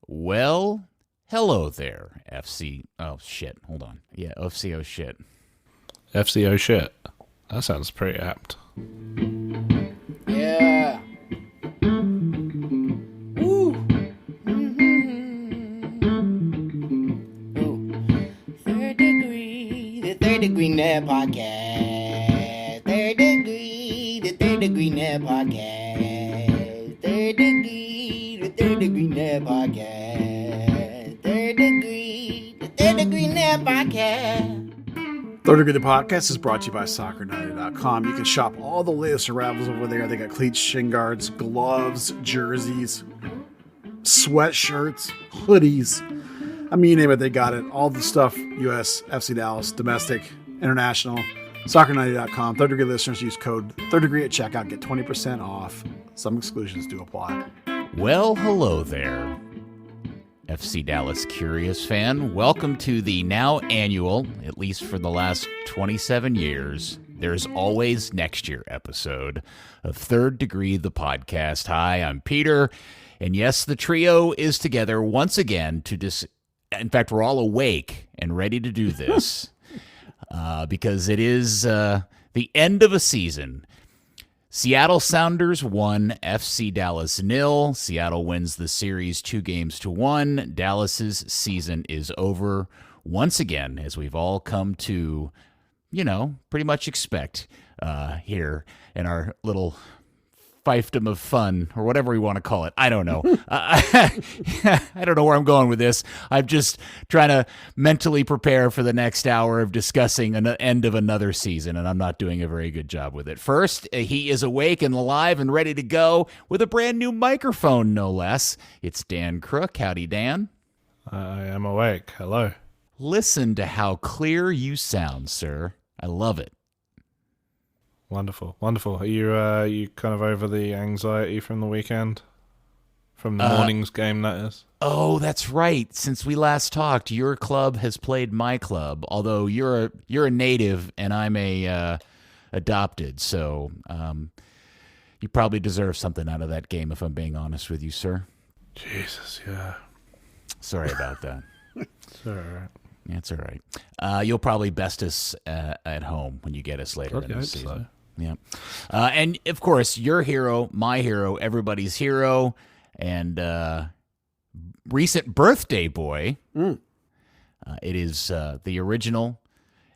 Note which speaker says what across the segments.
Speaker 1: Well, hello there, FC. Oh, shit. Hold on. Yeah, FCO shit.
Speaker 2: FCO shit. That sounds pretty apt.
Speaker 3: Yeah. Woo. Ooh. Third Degree, the Third Degree Net Podcast. Third Degree, the Third Degree Net Podcast. Third Degree, the Third Degree Net Podcast. Third Degree, the Third Degree Net Podcast.
Speaker 4: Third Degree the Podcast is brought to you by Soccer90.com. You can shop all the latest arrivals over there. They got cleats, shin guards, gloves, jerseys, sweatshirts, hoodies. I mean, you name it, they got it. All the stuff, US, FC Dallas, domestic, international. Soccer90.com. Third Degree listeners use code Third Degree at checkout. Get 20% off. Some exclusions do apply.
Speaker 1: Well, hello there, FC Dallas Curious fan. Welcome to the now annual, at least for the last 27 years, there's always next year episode of Third Degree the Podcast. Hi, I'm Peter, and yes, the trio is together once again in fact, we're all awake and ready to do this because it is the end of a season. Seattle Sounders 1, FC Dallas 0. Seattle wins the series 2-1. Dallas's season is over once again, as we've all come to, pretty much expect here in our little fiefdom of fun, or whatever we want to call it. I don't know. I don't know where I'm going with this. I'm just trying to mentally prepare for the next hour of discussing an end of another season, and I'm not doing a very good job with it. First, he is awake and alive and ready to go with a brand new microphone, no less. It's Dan Crooke. Howdy, Dan.
Speaker 2: I am awake. Hello.
Speaker 1: Listen to how clear you sound, sir. I love it.
Speaker 2: Wonderful. Are you kind of over the anxiety from the weekend? From the morning's game, that is?
Speaker 1: Oh, that's right. Since we last talked, your club has played my club, although you're a native and I'm a adopted, so you probably deserve something out of that game, if I'm being honest with you, sir.
Speaker 2: Jesus, yeah.
Speaker 1: Sorry about that.
Speaker 2: It's all right.
Speaker 1: It's all right. You'll probably best us at home when you get us later in the season. So. Yeah. And, of course, your hero, my hero, everybody's hero, and recent birthday boy. It is the original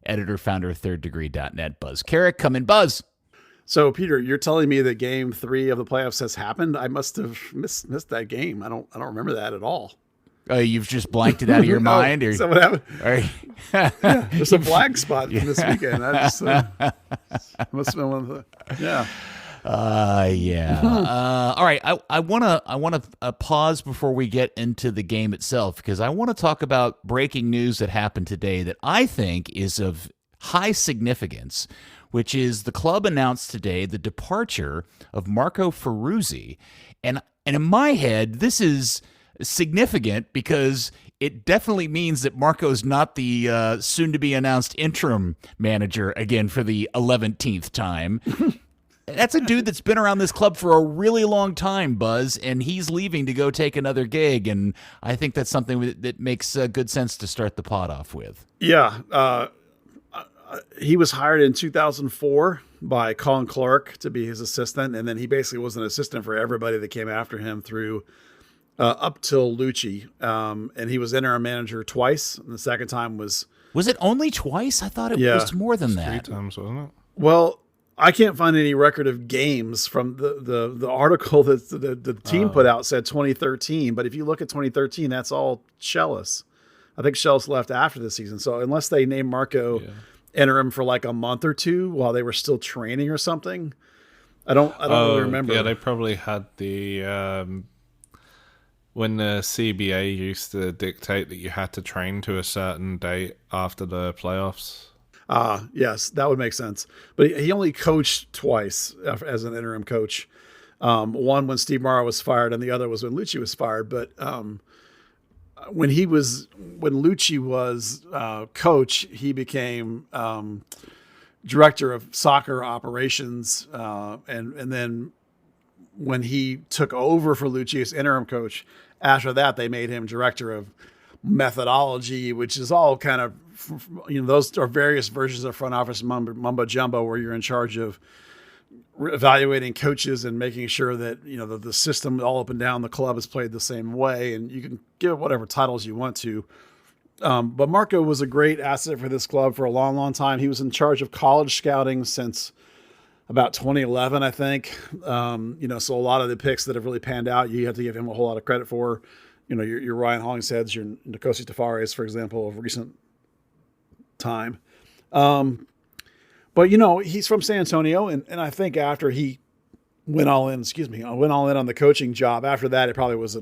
Speaker 1: editor, founder of ThirdDegree.net, Buzz Carrick. Come in, Buzz.
Speaker 4: So, Peter, you're telling me that Game 3 of the playoffs has happened? I must have missed that game. I don't remember that at all.
Speaker 1: You've just blanked it out of your mind? Or,
Speaker 4: is that what happened?
Speaker 1: Yeah,
Speaker 4: there's a blank spot from this weekend. I just, must have been one of the, yeah.
Speaker 1: All right. I want to pause before we get into the game itself, because I want to talk about breaking news that happened today that I think is of high significance, which is the club announced today the departure of Marco Ferruzzi. And in my head, this is significant because it definitely means that Marco's not the soon-to-be-announced interim manager again for the 11th time. That's a dude that's been around this club for a really long time, Buzz, and he's leaving to go take another gig, and I think that's something that makes good sense to start the pod off with.
Speaker 4: Yeah, he was hired in 2004 by Colin Clark to be his assistant, and then he basically was an assistant for everybody that came after him through up till Lucci, and he was interim manager twice, and the second time was
Speaker 1: it only twice? I thought it was more than that.
Speaker 2: 3 times, wasn't it?
Speaker 4: Well, I can't find any record of games from the article that the team put out said 2013, but if you look at 2013, that's all Schellas. I think Schellas left after the season, so unless they named Marco interim for like a month or two while they were still training or something, I don't really remember.
Speaker 2: Yeah, they probably had the when the CBA used to dictate that you had to train to a certain date after the playoffs.
Speaker 4: Yes, that would make sense. But he only coached twice as an interim coach. One when Steve Morrow was fired, and the other was when Lucci was fired. But when Lucci was coach, he became director of soccer operations, and then when he took over for Lucci as interim coach, after that, they made him director of methodology, which is all kind of, those are various versions of front office mumbo jumbo, where you're in charge of evaluating coaches and making sure that, the system all up and down the club is played the same way. And you can give whatever titles you want to. But Marco was a great asset for this club for a long, long time. He was in charge of college scouting since about 2011, I think. So a lot of the picks that have really panned out, you have to give him a whole lot of credit for. Your Ryan Hollingsheads, your Nkosi Tafares, for example, of recent time. But he's from San Antonio, and I think after he went all in on the coaching job, after that, it probably was,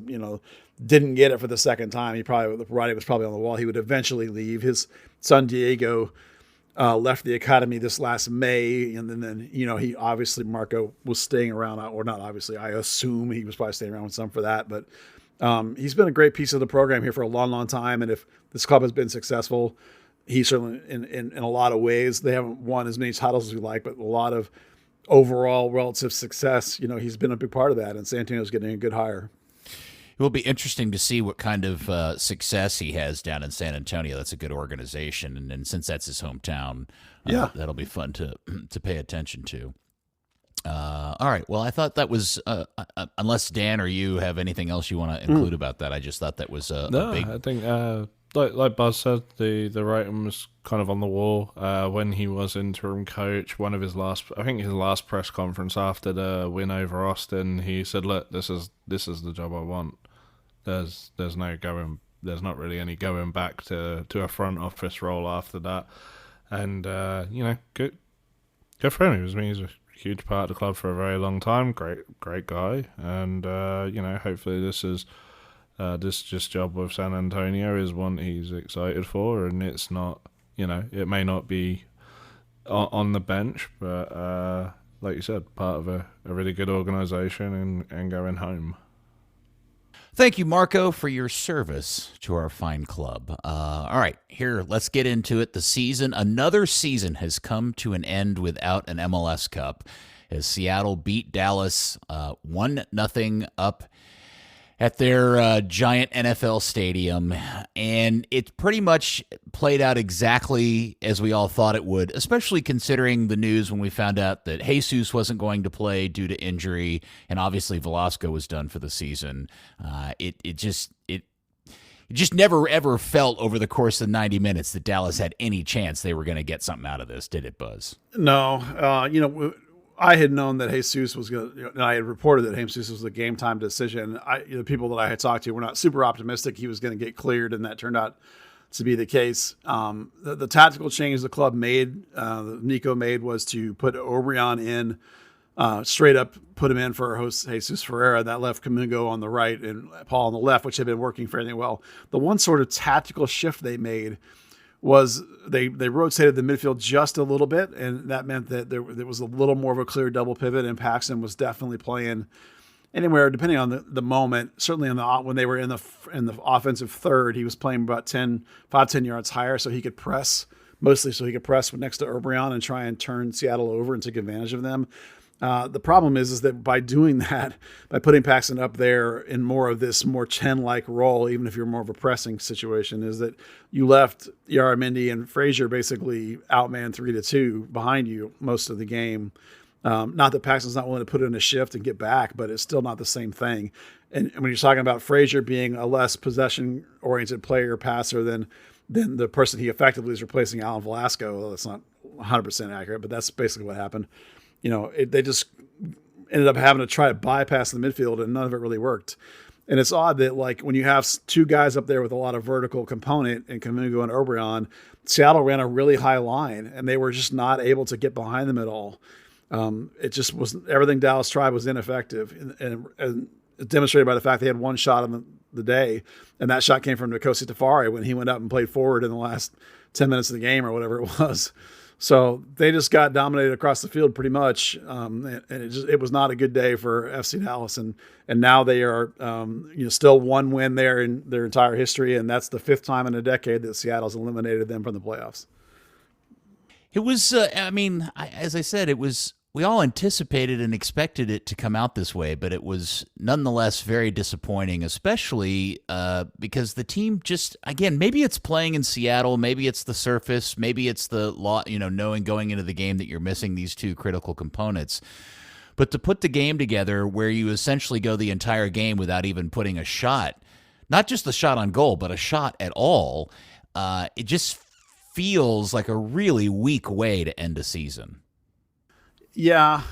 Speaker 4: didn't get it for the second time. The writing was probably on the wall. He would eventually leave. His son, Diego, left the academy this last May. And then he obviously, Marco was staying around, or not obviously, I assume he was probably staying around with some for that, but he's been a great piece of the program here for a long, long time. And if this club has been successful, he certainly, in a lot of ways, they haven't won as many titles as we like, but a lot of overall relative success, he's been a big part of that. And San Antonio's getting a good hire.
Speaker 1: It will be interesting to see what kind of success he has down in San Antonio. That's a good organization. And since that's his hometown, that'll be fun to pay attention to. All right. Well, I thought that was, unless Dan or you have anything else you want to include about that, I just thought that was a big...
Speaker 2: I think, like Buzz said, the writing was kind of on the wall when he was interim coach. His last press conference after the win over Austin, he said, "Look, this is the job I want. There's not really any going back to a front office role after that." And good for him. He's a huge part of the club for a very long time. Great guy, and hopefully this job with San Antonio is one he's excited for, and it's not, it may not be on the bench, but like you said, part of a really good organization and going home.
Speaker 1: Thank you, Marco, for your service to our fine club. All right, here, let's get into it. Another season has come to an end without an MLS Cup, as Seattle beat Dallas 1-0 up at their giant NFL stadium, and it pretty much played out exactly as we all thought it would, especially considering the news when we found out that Jesus wasn't going to play due to injury, and obviously Velasco was done for the season. It just never, ever felt over the course of 90 minutes that Dallas had any chance they were going to get something out of this, did it, Buzz?
Speaker 4: No. I had known that Jesus was going to, and I had reported that Jesus was a game time decision. The people that I had talked to were not super optimistic he was going to get cleared, and that turned out to be the case. The tactical change the club made, Nico made, was to put Obrian in, straight up put him in for Jesus Ferreira. That left Kamungo on the right and Paul on the left, which had been working fairly well. The one sort of tactical shift they made was they rotated the midfield just a little bit, and that meant that there was a little more of a clear double pivot, and Paxton was definitely playing anywhere, depending on the moment. Certainly when they were in the offensive third, he was playing about 10 yards higher, so he could press, mostly so he could press next to Obrian and try and turn Seattle over and take advantage of them. The problem is that by doing that, by putting Paxton up there in more of this more Chen-like role, even if you're more of a pressing situation, is that you left Yaramendi and Frazier basically outman 3-2 behind you most of the game. Not that Paxton's not willing to put in a shift and get back, but it's still not the same thing. And when you're talking about Frazier being a less possession-oriented player, passer than the person he effectively is replacing, Alan Velasco, well, that's not 100% accurate, but that's basically what happened. They just ended up having to try to bypass the midfield, and none of it really worked. And it's odd that, like, when you have two guys up there with a lot of vertical component in Kamungo and Obrian, Seattle ran a really high line, and they were just not able to get behind them at all. It just was, everything Dallas tried was ineffective, and demonstrated by the fact they had one shot on the day, and that shot came from Nkosi Tafari when he went up and played forward in the last 10 minutes of the game or whatever it was. So they just got dominated across the field pretty much, and it was not a good day for FC Dallas. And now they are still one win there in their entire history, and that's the fifth time in a decade that Seattle's eliminated them from the playoffs.
Speaker 1: It was, as I said, it was we all anticipated and expected it to come out this way, but it was nonetheless very disappointing, especially because the team just, again, maybe it's playing in Seattle, maybe it's the surface, maybe it's the knowing going into the game that you're missing these two critical components. But to put the game together where you essentially go the entire game without even putting a shot, not just a shot on goal, but a shot at all, it just feels like a really weak way to end a season.
Speaker 4: Yeah,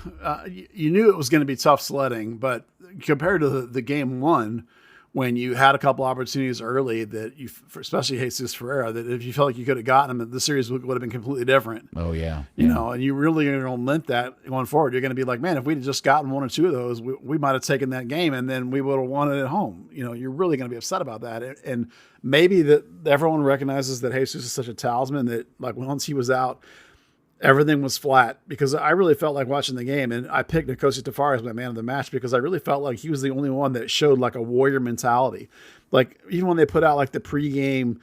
Speaker 4: you knew it was going to be tough sledding, but compared to the game one, when you had a couple opportunities early that you, especially Jesus Ferreira, that if you felt like you could have gotten them, the series would have been completely different.
Speaker 1: Oh yeah,
Speaker 4: you know, and you really going to lament that going forward. You're going to be like, man, if we'd just gotten one or two of those, we might have taken that game, and then we would have won it at home. You know, you're really going to be upset about that, and maybe that everyone recognizes that Jesus is such a talisman that, like, once he was out, everything was flat, because I really felt like watching the game, and I picked Nkosi Tafari as my man of the match because I really felt like he was the only one that showed like a warrior mentality. Like, even when they put out like the pregame,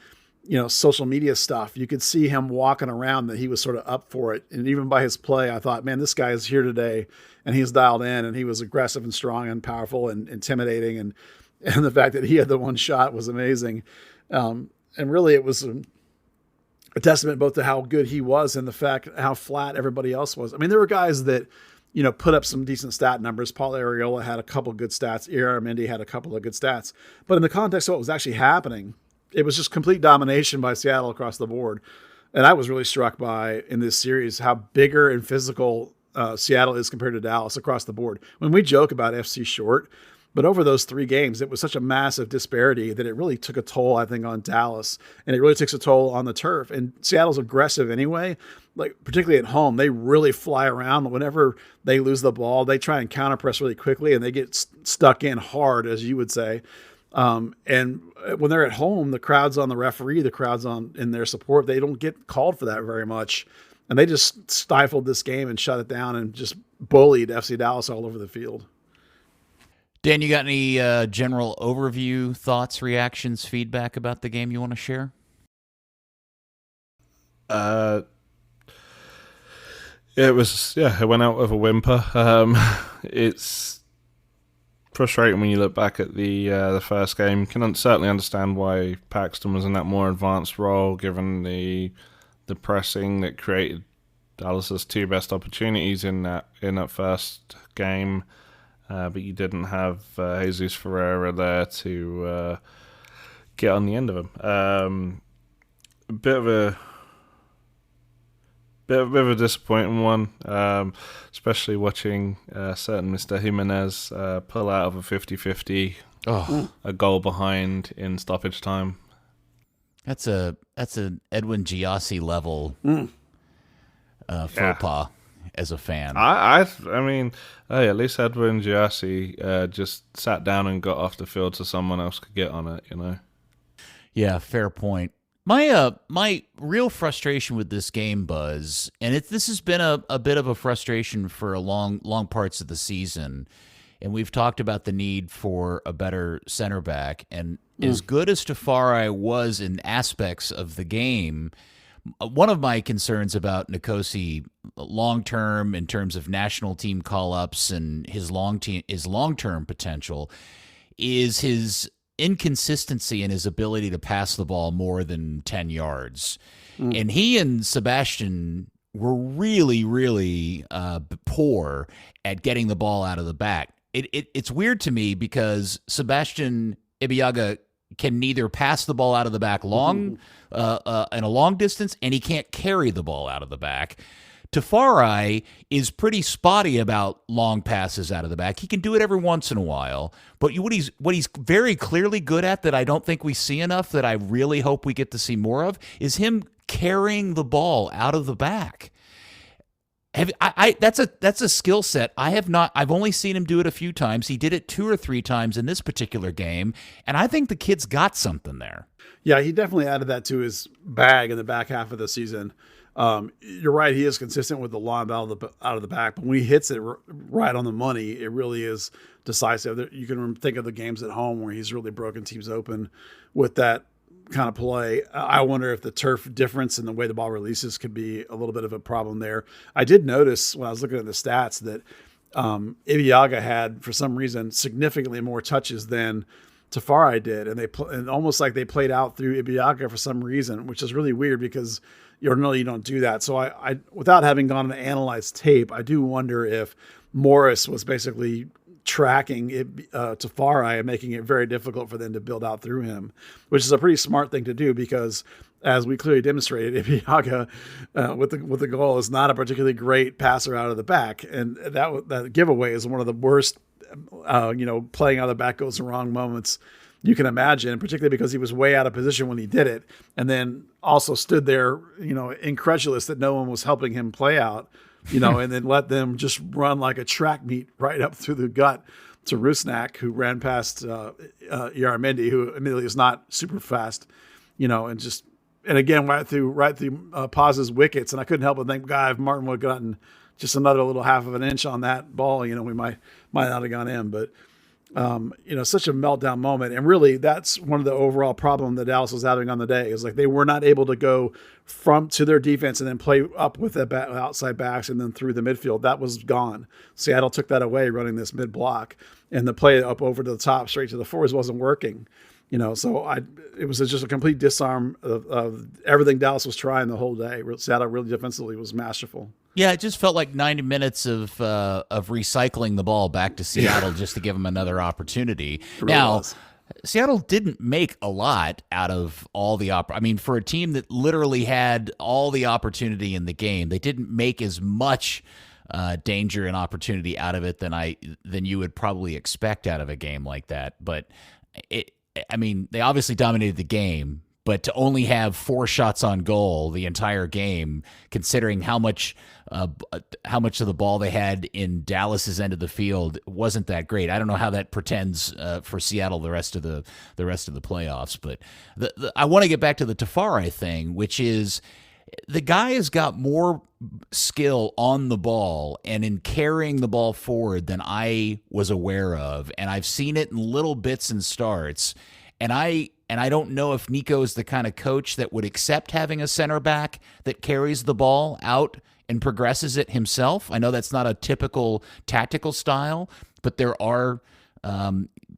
Speaker 4: social media stuff, you could see him walking around that he was sort of up for it. And even by his play, I thought, man, this guy is here today, and he's dialed in, and he was aggressive and strong and powerful and intimidating. And the fact that he had the one shot was amazing. And really it was a testament both to how good he was and the fact how flat everybody else was. I mean, there were guys that, put up some decent stat numbers. Paul Arriola had a couple good stats. Mendy had a couple of good stats. But in the context of what was actually happening, it was just complete domination by Seattle across the board. And I was really struck by, in this series, how bigger and physical Seattle is compared to Dallas across the board. When we joke about FC short, but over those 3 games, it was such a massive disparity that it really took a toll, I think, on Dallas. And it really takes a toll on the turf. And Seattle's aggressive anyway, like particularly at home. They really fly around. Whenever they lose the ball, they try and counterpress really quickly, and they get stuck in hard, as you would say. And when they're at home, the crowd's on the referee, the crowd's in their support. They don't get called for that very much. And they just stifled this game and shut it down and just bullied FC Dallas all over the field.
Speaker 1: Dan, you got any general overview, thoughts, reactions, feedback about the game you want to share?
Speaker 2: It went out with a whimper. It's frustrating when you look back at the first game. You can certainly understand why Paxton was in that more advanced role, given the pressing that created Dallas's 2 best opportunities in that first game. But you didn't have Jesus Ferreira there to get on the end of him. A bit of a disappointing one, especially watching certain Mr. Jimenez pull out of a 50-50, a goal behind in stoppage time.
Speaker 1: That's an Edwin Giassi level faux pas. As a fan,
Speaker 2: I mean, hey, at least Edwin Giassi just sat down and got off the field so someone else could get on it,
Speaker 1: Yeah, fair point. My real frustration with this game, Buzz, and this has been a bit of a frustration for a long parts of the season, and we've talked about the need for a better center back. And as good as Tafari was in aspects of the game, one of my concerns about Nkosi long-term in terms of national team call-ups and his long-term potential is his inconsistency in his ability to pass the ball more than 10 yards. And he and Sebastian were really, really poor at getting the ball out of the back. It's weird to me because Sebastian Ibeagha can neither pass the ball out of the back in a long distance, and he can't carry the ball out of the back. Tafari is pretty spotty about long passes out of the back. He can do it every once in a while, but what he's very clearly good at that I don't think we see enough, that I really hope we get to see more of, is him carrying the ball out of the back. That's a skill set I've only seen him do it a few times. He did it 2 or 3 times in this particular game, and I think the kid's got something there.
Speaker 4: Yeah, he definitely added that to his bag in the back half of the season. You're right, he is consistent with the long ball out of the back, but when he hits it right on the money, it really is decisive. You can think of the games at home where he's really broken teams open with that kind of play. I wonder if the turf difference in the way the ball releases could be a little bit of a problem there. I did notice when I was looking at the stats that Ibeagha had, for some reason, significantly more touches than Tafari did, and almost like they played out through Ibeagha for some reason, which is really weird because ordinarily you don't do that. So I without having gone to analyze tape, I do wonder if Morris was basically tracking Tafari and making it very difficult for them to build out through him, which is a pretty smart thing to do because, as we clearly demonstrated, Ibeagha with the goal is not a particularly great passer out of the back, and that giveaway is one of the worst. Playing out of the back goes the wrong moments you can imagine, particularly because he was way out of position when he did it, and then also stood there, incredulous that no one was helping him play out, and then let them just run like a track meet right up through the gut to Rusnak, who ran past Yaramendi, who admittedly is not super fast, and again right through Paz's wickets, and I couldn't help but think, God, if Martin would have gotten just another little half of an inch on that ball, we might not have gone in. But, such a meltdown moment. And really, that's one of the overall problem that Dallas was having on the day is like they were not able to go to their defense and then play up with the outside backs and then through the midfield. That was gone. Seattle took that away running this mid block, and the play up over to the top straight to the forwards wasn't working. So it was just a complete disarm of everything Dallas was trying the whole day. Seattle really defensively was masterful.
Speaker 1: Yeah, it just felt like 90 minutes of recycling the ball back to Seattle just to give them another opportunity. Now, Seattle didn't make a lot out of all the for a team that literally had all the opportunity in the game, they didn't make as much danger and opportunity out of it than you would probably expect out of a game like that. But they obviously dominated the game. But to only have 4 shots on goal the entire game, considering how much of the ball they had in Dallas's end of the field, wasn't that great. I don't know how that pretends for Seattle the rest of the playoffs. But I want to get back to the Tafari thing, which is the guy has got more skill on the ball and in carrying the ball forward than I was aware of, and I've seen it in little bits and starts, and I don't know if Nico is the kind of coach that would accept having a center back that carries the ball out and progresses it himself. I know that's not a typical tactical style, but there are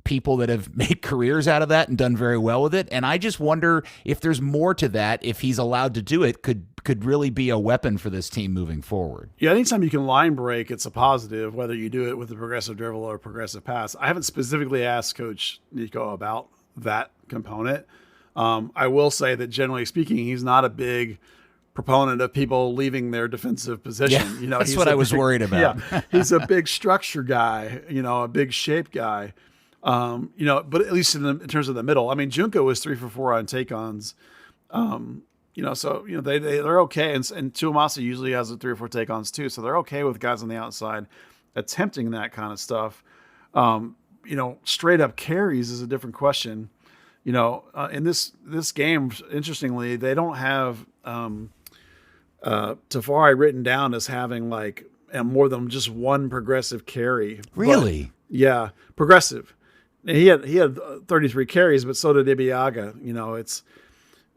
Speaker 1: people that have made careers out of that and done very well with it. And I just wonder if there's more to that. If he's allowed to do it, could really be a weapon for this team moving forward.
Speaker 4: Yeah, anytime you can line break, it's a positive, whether you do it with a progressive dribble or a progressive pass. I haven't specifically asked Coach Nico about that component. I will say that generally speaking, he's not a big proponent of people leaving their defensive position.
Speaker 1: Yeah, that's what I was worried about.
Speaker 4: Yeah, he's a big structure guy, a big shape guy. But at least in terms of the middle, Junko was 3 for 4 on take-ons. They're okay. And Tuamasa usually has 3 or 4 take-ons too. So they're okay with guys on the outside attempting that kind of stuff. Straight up carries is a different question. In this game, interestingly, they don't have Tafari written down as having more than just one progressive carry.
Speaker 1: Really?
Speaker 4: But, yeah, progressive. And he had 33 carries, but so did Ibeagha.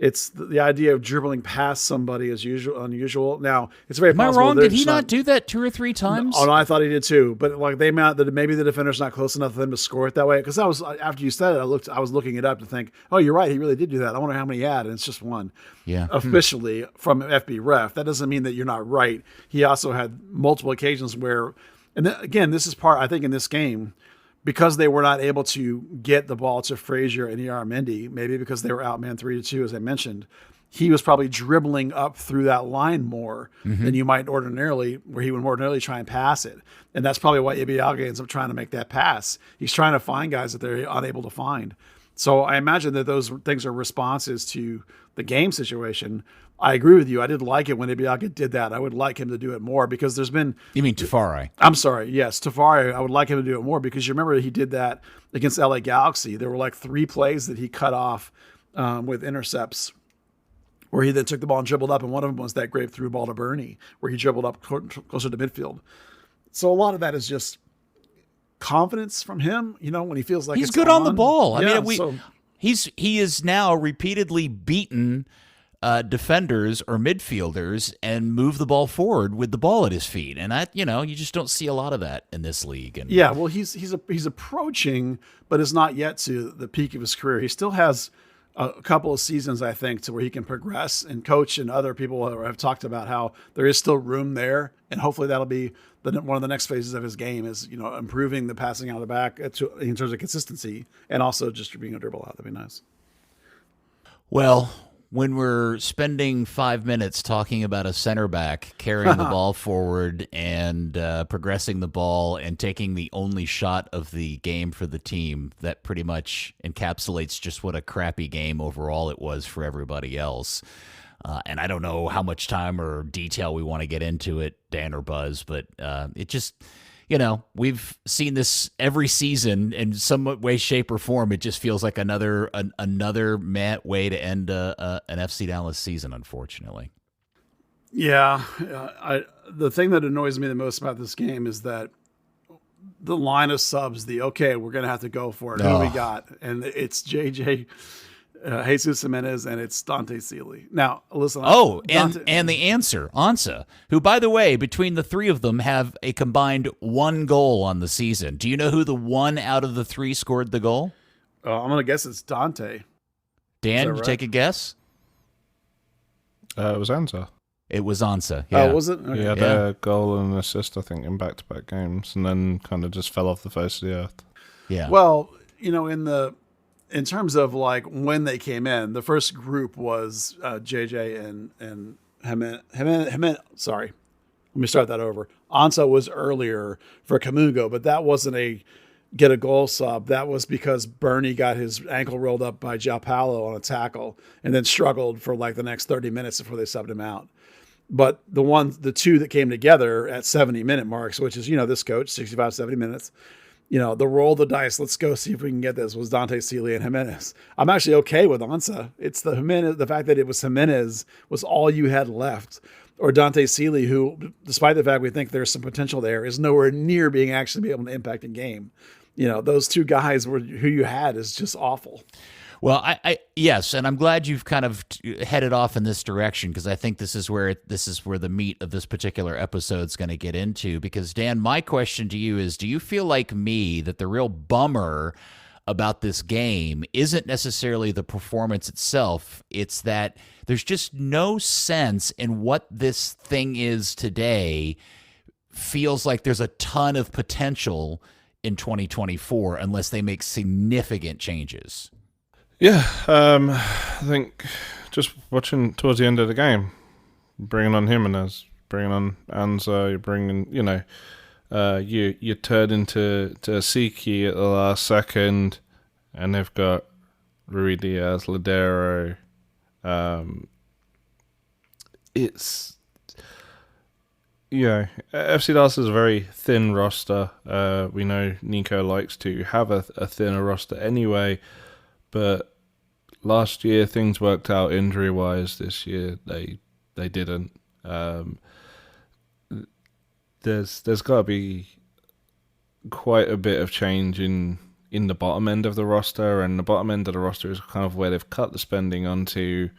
Speaker 4: It's the idea of dribbling past somebody is unusual. Now, it's very possible.
Speaker 1: Am I wrong? Did he not do that 2 or 3 times?
Speaker 4: No, I thought he did too. But maybe the defender's not close enough for them to score it that way. Because after you said it, I was looking it up to think, oh, you're right, he really did do that. I wonder how many he had, and it's just one.
Speaker 1: Yeah.
Speaker 4: Officially from FB Ref. That doesn't mean that you're not right. He also had multiple occasions where, and then, again, this is part, I think, in this game, because they were not able to get the ball to Frazier and Yaramendi, maybe because they were outmanned 3-2, as I mentioned, he was probably dribbling up through that line more than you might ordinarily, where he would ordinarily try and pass it. And that's probably why Ibeagha ends up trying to make that pass. He's trying to find guys that they're unable to find. So I imagine that those things are responses to the game situation. I agree with you. I did like it when Ibeagha did that. I would like him to do it more because there's been...
Speaker 1: You mean Tafari?
Speaker 4: I'm sorry. Yes, Tafari. I would like him to do it more because you remember he did that against LA Galaxy. There were 3 plays that he cut off with intercepts where he then took the ball and dribbled up, and one of them was that great through ball to Bernie where he dribbled up closer to midfield. So a lot of that is just confidence from him, when he feels like
Speaker 1: he's
Speaker 4: it's
Speaker 1: good on the ball. He is now repeatedly beaten defenders or midfielders and move the ball forward with the ball at his feet, and that you just don't see a lot of that in this league. And
Speaker 4: yeah, well, he's approaching, but is not yet to the peak of his career. He still has a couple of seasons, I think, to where he can progress. And coach and other people have talked about how there is still room there, and hopefully that'll be one of the next phases of his game is improving the passing out of the back in terms of consistency and also distributing a dribble out. That'd be nice.
Speaker 1: Well, when we're spending 5 minutes talking about a center back carrying the ball forward and progressing the ball and taking the only shot of the game for the team, that pretty much encapsulates just what a crappy game overall it was for everybody else. And I don't know how much time or detail we want to get into it, Dan or Buzz, but it just... we've seen this every season in some way, shape, or form. It just feels like another way to end an FC Dallas season, unfortunately.
Speaker 4: Yeah. The thing that annoys me the most about this game is that the line of subs, we're going to have to go for it. Who do we got? And it's JJ, Jesus Jimenez, and it's Dante Sealy. Now, listen.
Speaker 1: And the answer, Ansa, who, by the way, between the three of them have a combined 1 goal on the season. Do you know who the one out of the 3 scored the goal?
Speaker 4: I'm going to guess it's Dante.
Speaker 1: Dan, you take a guess?
Speaker 2: It was Ansa.
Speaker 1: It was Ansa. Yeah.
Speaker 4: Oh, was it? Okay.
Speaker 2: He had a goal and an assist, I think, in back-to-back games, and then kind of just fell off the face of the earth.
Speaker 1: Yeah.
Speaker 4: Well, in terms of like when they came in, the first group was JJ and Jimenez. Sorry, let me start that over. Ansa was earlier for Camungo, but that wasn't a get a goal sub. That was because Bernie got his ankle rolled up by João Paulo on a tackle and then struggled for like the next 30 minutes before they subbed him out. But the two that came together at 70-minute marks, which is, this coach, 65, 70 minutes, the roll the dice, let's go see if we can get this, was Dante Sealy and Jimenez. I'm actually okay with Ansa. It's the Jimenez, the fact that it was Jimenez was all you had left. Or Dante Sealy, who, despite the fact we think there's some potential there, is nowhere near being actually be able to impact a game. Those two guys who you had is just awful.
Speaker 1: Well, yes, and I'm glad you've kind of headed off in this direction, because I think this is where the meat of this particular episode is going to get into. Because Dan, my question to you is: do you feel like me that the real bummer about this game isn't necessarily the performance itself? It's that there's just no sense in what this thing is today. Feels like there's a ton of potential in 2024 unless they make significant changes.
Speaker 2: Yeah, I think just watching towards the end of the game, bringing on Jimenez, bringing on Ansa, you're bringing, you turn into Siki at the last second, and they've got Rui Diaz, Ladero. It's, FC Dallas is a very thin roster. We know Nico likes to have a thinner roster anyway. But last year things worked out injury-wise. This year they didn't. There's got to be quite a bit of change in the bottom end of the roster, and the bottom end of the roster is kind of where they've cut the spending on to,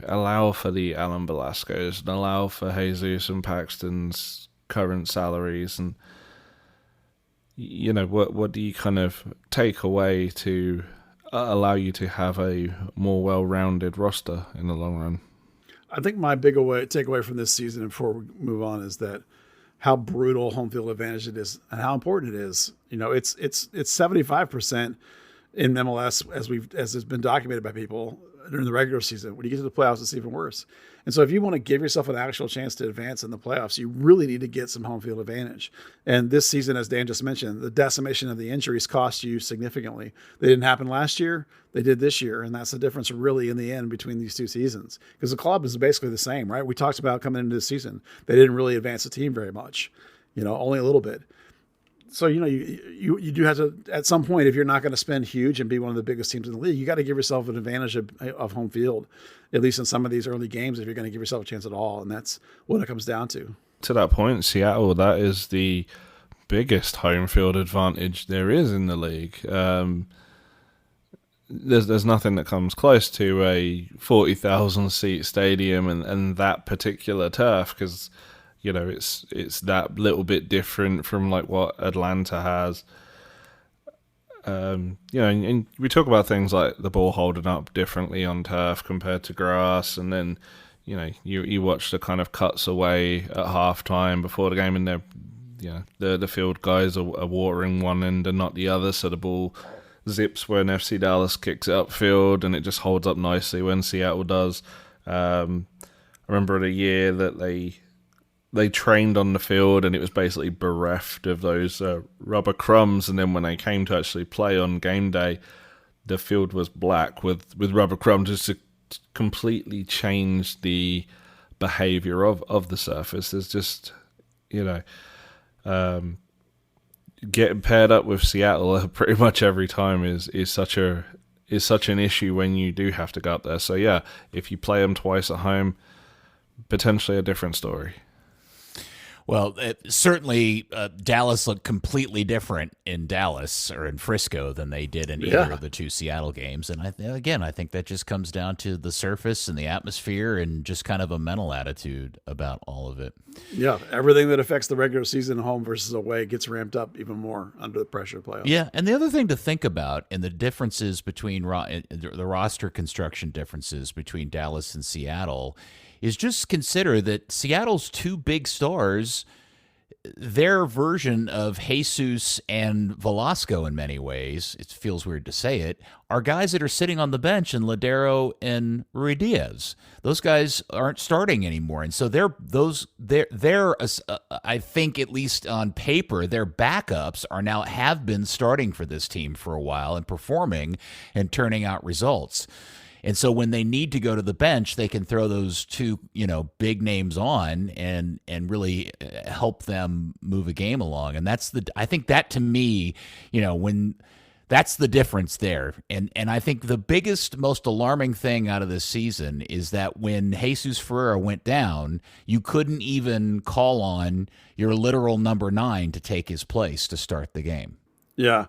Speaker 2: allow for the Alan Velasquez and allow for Jesus and Paxton's current salaries and. What do you kind of take away to allow you to have a more well-rounded roster in the long run?
Speaker 4: I think my big takeaway from this season, before we move on, is that how brutal home field advantage it is and how important it is. It's 75% in MLS as has been documented by people during the regular season. When you get to the playoffs, it's even worse. And so if you want to give yourself an actual chance to advance in the playoffs, you really need to get some home field advantage. And this season, as Dan just mentioned, the decimation of the injuries cost you significantly. They didn't happen last year. They did this year. And that's the difference really in the end between these two seasons. Because the club is basically the same, right? We talked about coming into this season. They didn't really advance the team very much, only a little bit. So, you do have to, at some point, if you're not going to spend huge and be one of the biggest teams in the league, you got to give yourself an advantage of home field, at least in some of these early games, if you're going to give yourself a chance at all. And that's what it comes down to.
Speaker 2: To that point, Seattle, that is the biggest home field advantage there is in the league. there's nothing that comes close to a 40,000 seat stadium and that particular turf, because it's that little bit different from like what Atlanta has. And we talk about things like the ball holding up differently on turf compared to grass, and then you watch the kind of cuts away at halftime before the game, and the field guys are watering one end and not the other, so the ball zips when FC Dallas kicks it upfield, and it just holds up nicely when Seattle does. I remember the year that they trained on the field, and it was basically bereft of those rubber crumbs, and then when they came to actually play on game day, the field was black with rubber crumbs, just to completely change the behavior of the surface. There's just, getting paired up with Seattle pretty much every time is such an issue when you do have to go up there. So yeah, if you play them twice at home, potentially a different story.
Speaker 1: Well, certainly Dallas looked completely different in Dallas or in Frisco than they did in either of the two Seattle games. And I think that just comes down to the surface and the atmosphere and just kind of a mental attitude about all of it.
Speaker 4: Yeah, everything that affects the regular season home versus away gets ramped up even more under the pressure of playoffs.
Speaker 1: Yeah, and the other thing to think about and the differences between the roster construction differences between Dallas and Seattle is just consider that Seattle's two big stars, their version of Jesus and Velasco in many ways, it feels weird to say it, are guys that are sitting on the bench in Ladero and Ruidiaz. Those guys aren't starting anymore. And so they're I think, at least on paper, their backups have been starting for this team for a while and performing and turning out results. And so when they need to go to the bench, they can throw those two, big names on and really help them move a game along. And I think that to me, when that's the difference there. And I think the biggest, most alarming thing out of this season is that when Jesus Ferreira went down, you couldn't even call on your literal number 9 to take his place to start the game.
Speaker 4: Yeah.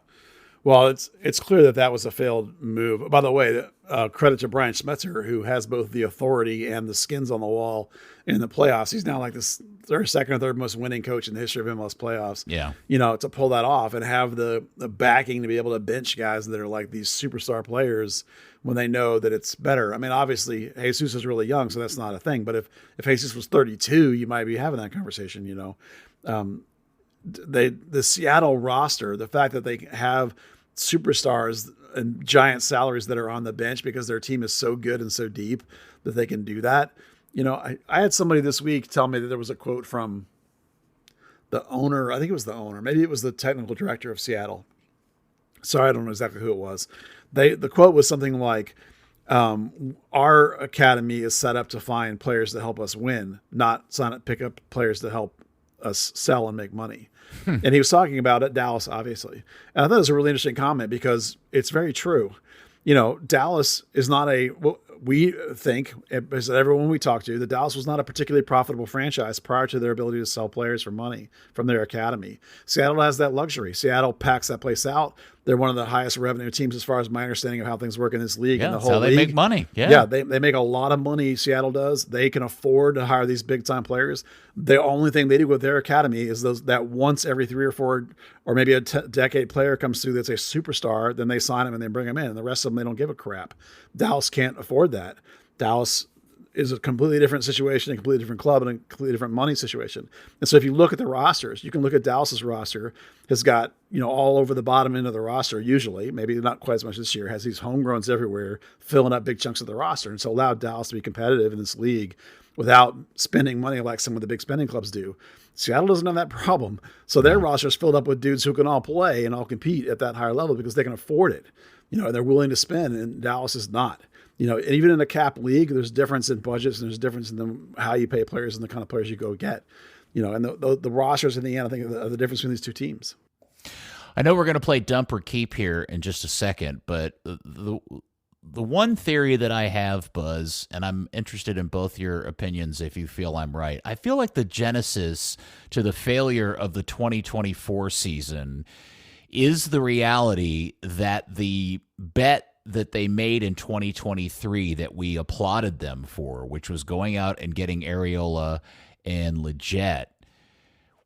Speaker 4: Well, it's clear that was a failed move. By the way, credit to Brian Schmetzer, who has both the authority and the skins on the wall in the playoffs. He's now like this second or third most winning coach in the history of MLS playoffs.
Speaker 1: Yeah.
Speaker 4: To pull that off and have the backing to be able to bench guys that are like these superstar players when they know that it's better. I mean, obviously, Jesus is really young, so that's not a thing. But if Jesus was 32, you might be having that conversation, the Seattle roster, the fact that they have superstars and giant salaries that are on the bench because their team is so good and so deep that they can do that. I had somebody this week tell me that there was a quote from the owner. I think it was the owner. Maybe it was the technical director of Seattle. Sorry, I don't know exactly who it was. The quote was something like, our academy is set up to find players to help us win, not pick up players to help us sell and make money. And he was talking about it, Dallas, obviously. And I thought it was a really interesting comment because it's very true. Dallas is not we think, as everyone we talk to, that Dallas was not a particularly profitable franchise prior to their ability to sell players for money from their academy. Seattle has that luxury. Seattle packs that place out. They're one of the highest revenue teams as far as my understanding of how things work in this league.
Speaker 1: Yeah,
Speaker 4: and the
Speaker 1: that's
Speaker 4: whole
Speaker 1: how they make money.
Speaker 4: Yeah, they make a lot of money, Seattle does. They can afford to hire these big-time players. The only thing they do with their academy is that once every 3 or 4 or maybe a decade player comes through that's a superstar, then they sign him and they bring him in. And the rest of them, they don't give a crap. Dallas can't afford that. Dallas is a completely different situation, a completely different club, and a completely different money situation. And so if you look at the rosters, you can look at Dallas's roster, has got, all over the bottom end of the roster, usually, maybe not quite as much this year, has these homegrowns everywhere, filling up big chunks of the roster. And so allowed Dallas to be competitive in this league without spending money like some of the big spending clubs do. Seattle doesn't have that problem. So their roster is filled up with dudes who can all play and all compete at that higher level because they can afford it, and they're willing to spend, and Dallas is not. And even in a cap league, there's difference in budgets and there's difference in how you pay players and the kind of players you go get. And the rosters in the end, I think, are the difference between these two teams.
Speaker 1: I know we're going to play dump or keep here in just a second, but the one theory that I have, Buzz, and I'm interested in both your opinions if you feel I'm right. I feel like the genesis to the failure of the 2024 season is the reality that the bet that they made in 2023 that we applauded them for, which was going out and getting Areola and Leggett,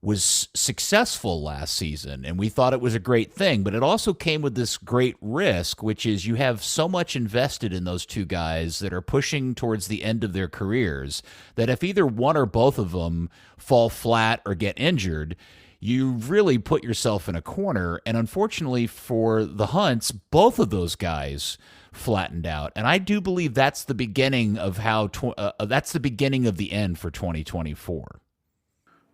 Speaker 1: was successful last season, and we thought it was a great thing, but it also came with this great risk, which is you have so much invested in those two guys that are pushing towards the end of their careers that if either one or both of them fall flat or get injured, you really put yourself in a corner. And unfortunately for the Hunts, both of those guys flattened out, and I do believe that's the beginning of that's the beginning of the end for 2024.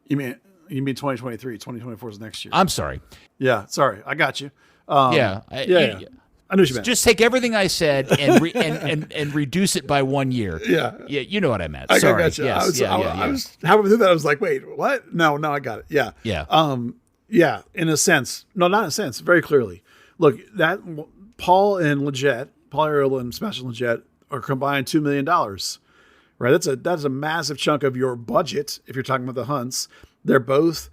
Speaker 4: You mean 2023? 2024 is next year.
Speaker 1: I'm sorry.
Speaker 4: Yeah, sorry. I got you.
Speaker 1: Yeah.
Speaker 4: I knew what you meant.
Speaker 1: Just take everything I said and and reduce it by 1 year.
Speaker 4: Yeah.
Speaker 1: Yeah, you know what I meant.
Speaker 4: I
Speaker 1: Sorry.
Speaker 4: got you.
Speaker 1: Yes.
Speaker 4: I was halfway through that. I was like, wait, what? No, I got it. Yeah.
Speaker 1: Yeah.
Speaker 4: Yeah, in a sense. No, not in a sense. Very clearly. Look, that Paul Areola and Sebastian Leggett are combined $2 million. Right? That's a massive chunk of your budget if you're talking about the Hunts. They're both,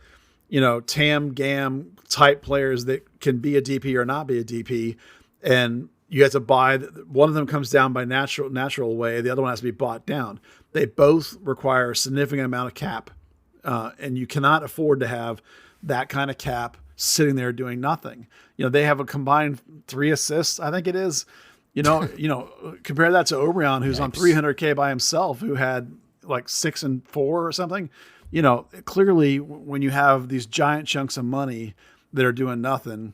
Speaker 4: TAM, GAM type players that can be a DP or not be a DP. And you have to buy, one of them comes down by natural way. The other one has to be bought down. They both require a significant amount of cap. And you cannot afford to have that kind of cap sitting there doing nothing. They have a combined 3 assists, I think it is. Compare that to Obrian, who's on $300K by himself, who had like 6 and 4 or something. Clearly when you have these giant chunks of money that are doing nothing,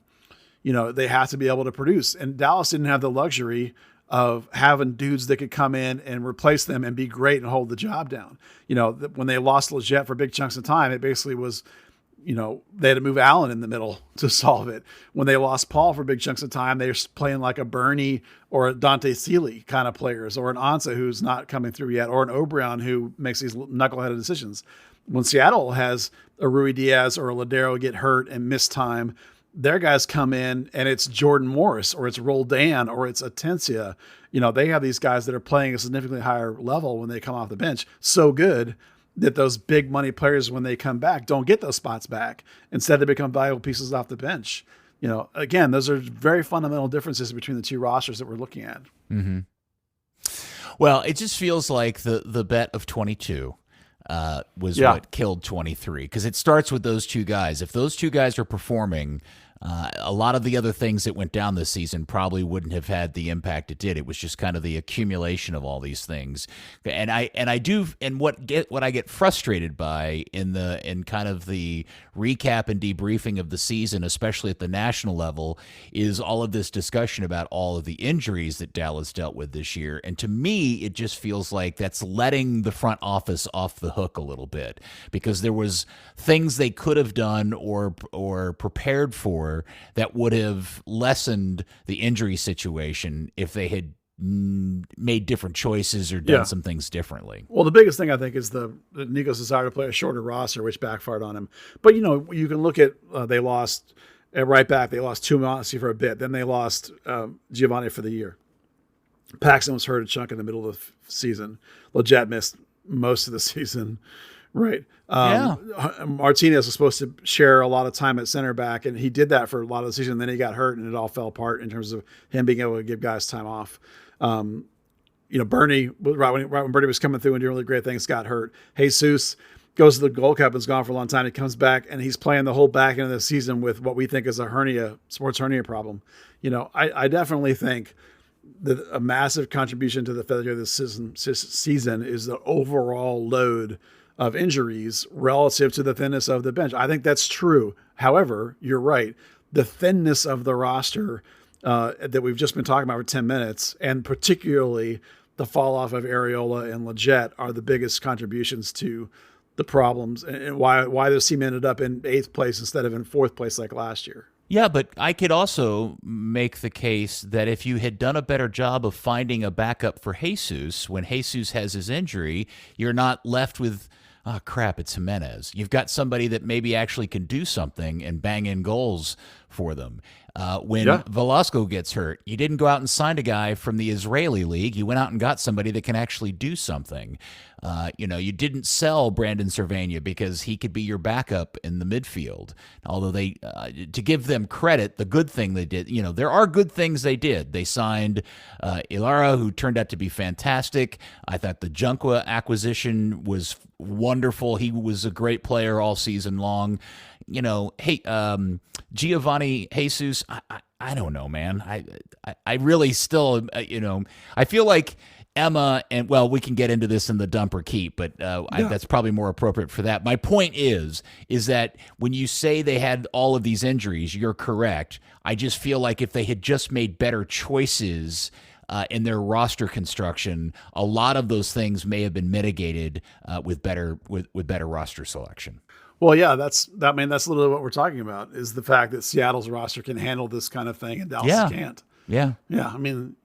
Speaker 4: they have to be able to produce. And Dallas didn't have the luxury of having dudes that could come in and replace them and be great and hold the job down. When they lost Leggett for big chunks of time, it basically was, they had to move Allen in the middle to solve it. When they lost Paul for big chunks of time, they were playing like a Bernie or a Dante Seeley kind of players, or an Ansa who's not coming through yet, or an Obrian who makes these knuckleheaded decisions. When Seattle has a Rui Diaz or a Ladero get hurt and miss time, their guys come in and it's Jordan Morris or it's Roldan or it's Atencia. They have these guys that are playing a significantly higher level when they come off the bench. So good that those big money players, when they come back, don't get those spots back. Instead, they become valuable pieces off the bench. Again, those are very fundamental differences between the two rosters that we're looking at.
Speaker 1: Mm-hmm. Well, it just feels like the bet of 22 was what killed 23, because it starts with those two guys. If those two guys are performing, a lot of the other things that went down this season probably wouldn't have had the impact it did. It was just kind of the accumulation of all these things. And what I get frustrated by in kind of the recap and debriefing of the season, especially at the national level, is all of this discussion about all of the injuries that Dallas dealt with this year. And to me, it just feels like that's letting the front office off the hook a little bit, because there was things they could have done or prepared for that would have lessened the injury situation if they had made different choices or done some things differently.
Speaker 4: Well, the biggest thing I think is Nico's desire to play a shorter roster, which backfired on him. But you can look at they lost at right back. They lost Tuamasi for a bit. Then they lost Giovanni for the year. Paxton was hurt a chunk in the middle of the season. Leggett missed most of the season. Right. Martinez was supposed to share a lot of time at center back, and he did that for a lot of the season. Then he got hurt, and it all fell apart in terms of him being able to give guys time off. Bernie, right when Bernie was coming through and doing really great things, got hurt. Jesus goes to the Gold Cup and is gone for a long time. He comes back, and he's playing the whole back end of the season with what we think is a sports hernia problem. I definitely think that a massive contribution to the failure of this season is the overall load of injuries relative to the thinness of the bench. I think that's true. However, you're right. The thinness of the roster that we've just been talking about for 10 minutes, and particularly the fall off of Areola and Leggett, are the biggest contributions to the problems and why this team ended up in 8th place instead of in 4th place like last year.
Speaker 1: Yeah, but I could also make the case that if you had done a better job of finding a backup for Jesus when Jesus has his injury, you're not left with, oh, crap, it's Jimenez. You've got somebody that maybe actually can do something and bang in goals for them. When Velasco gets hurt, you didn't go out and sign a guy from the Israeli league. You went out and got somebody that can actually do something. You didn't sell Brandon Cervania because he could be your backup in the midfield. Although they, to give them credit, the good thing they did, there are good things they did. They signed Ilara, who turned out to be fantastic. I thought the Junkwa acquisition was wonderful. He was a great player all season long. Giovanni Jesus, I don't know, man. I really still, I feel like Emma we can get into this in the dump or keep, but that's probably more appropriate for that. My point is that when you say they had all of these injuries, you're correct. I just feel like if they had just made better choices in their roster construction, a lot of those things may have been mitigated with better roster selection.
Speaker 4: Well, yeah, that's literally what we're talking about, is the fact that Seattle's roster can handle this kind of thing and Dallas can't.
Speaker 1: Yeah.
Speaker 4: Yeah. I mean,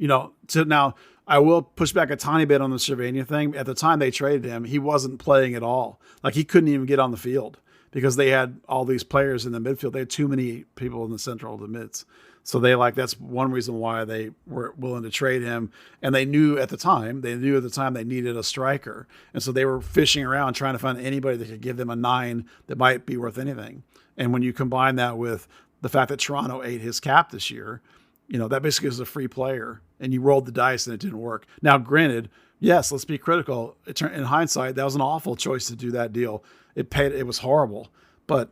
Speaker 4: so now I will push back a tiny bit on the Cervania thing. At the time they traded him, he wasn't playing at all. Like, he couldn't even get on the field because they had all these players in the midfield. They had too many people in the central, the mids. So that's one reason why they were willing to trade him. And they knew at the time they needed a striker. And so they were fishing around trying to find anybody that could give them a 9 that might be worth anything. And when you combine that with the fact that Toronto ate his cap this year, that basically is a free player, and you rolled the dice and it didn't work. Now, granted, yes, let's be critical. In hindsight, that was an awful choice to do that deal. It was horrible, but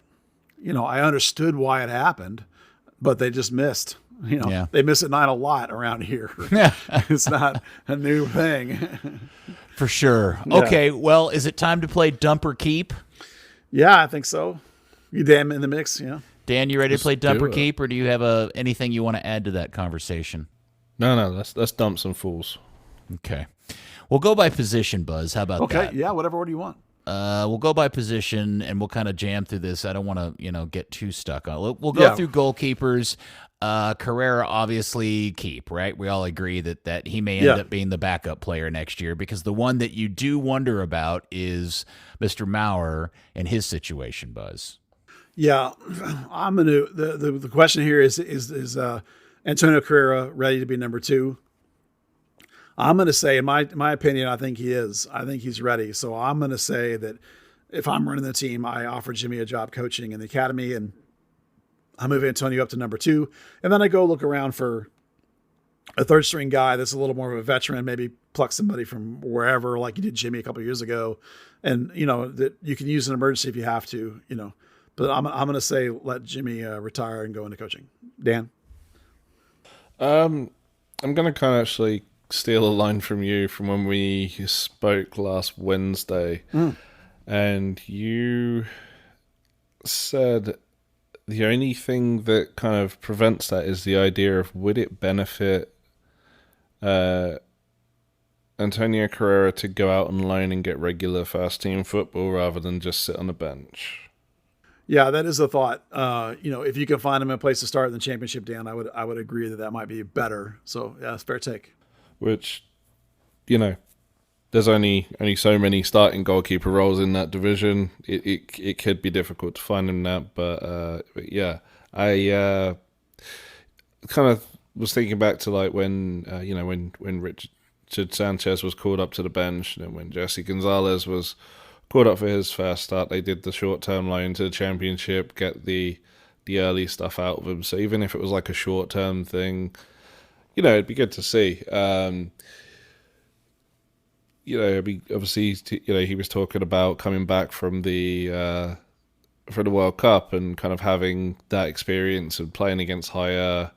Speaker 4: I understood why it happened. But they just missed. They miss at 9 a lot around here. It's not a new thing.
Speaker 1: For sure. Yeah. Okay, well, is it time to play dump or keep?
Speaker 4: Yeah, I think so. You damn in the mix, yeah.
Speaker 1: Dan, you ready to play dump or keep, or do you have anything you want to add to that conversation?
Speaker 2: No, let's dump some fools.
Speaker 1: Okay. We'll go by position, Buzz. How about that?
Speaker 4: Okay, yeah, whatever order you want.
Speaker 1: We'll go by position, and we'll kind of jam through this. I don't want to, get too stuck on it. We'll go through goalkeepers. Carrera, obviously, keep, right? We all agree that he may end up being the backup player next year, because the one that you do wonder about is Mr. Maurer and his situation, Buzz.
Speaker 4: Yeah, I'm gonna. The question here is Antonio Carrera ready to be number 2? I'm going to say, in my opinion, I think he is. I think he's ready. So I'm going to say that if I'm running the team, I offer Jimmy a job coaching in the academy, and I move Antonio up to number 2. And then I go look around for a third string guy that's a little more of a veteran, maybe pluck somebody from wherever, like you did Jimmy a couple of years ago. And, that you can use an emergency if you have to, But I'm going to say let Jimmy retire and go into coaching. Dan?
Speaker 2: I'm going to kind of actually steal a line from you from when we spoke last Wednesday, and you said the only thing that kind of prevents that is the idea of, would it benefit Antonio Carrera to go out on loan and get regular first team football rather than just sit on the bench?
Speaker 4: Yeah, that is a thought. If you can find him a place to start in the championship, Dan, I would agree that might be better. So yeah, it's fair take.
Speaker 2: Which, there's only so many starting goalkeeper roles in that division. It could be difficult to find him that, but yeah, I kind of was thinking back to like when Richard Sanchez was called up to the bench, and when Jesse Gonzalez was called up for his first start. They did the short-term loan to the championship, get the early stuff out of him. So even if it was like a short-term thing, it'd be good to see. Obviously, he was talking about coming back from the World Cup and kind of having that experience of playing against higher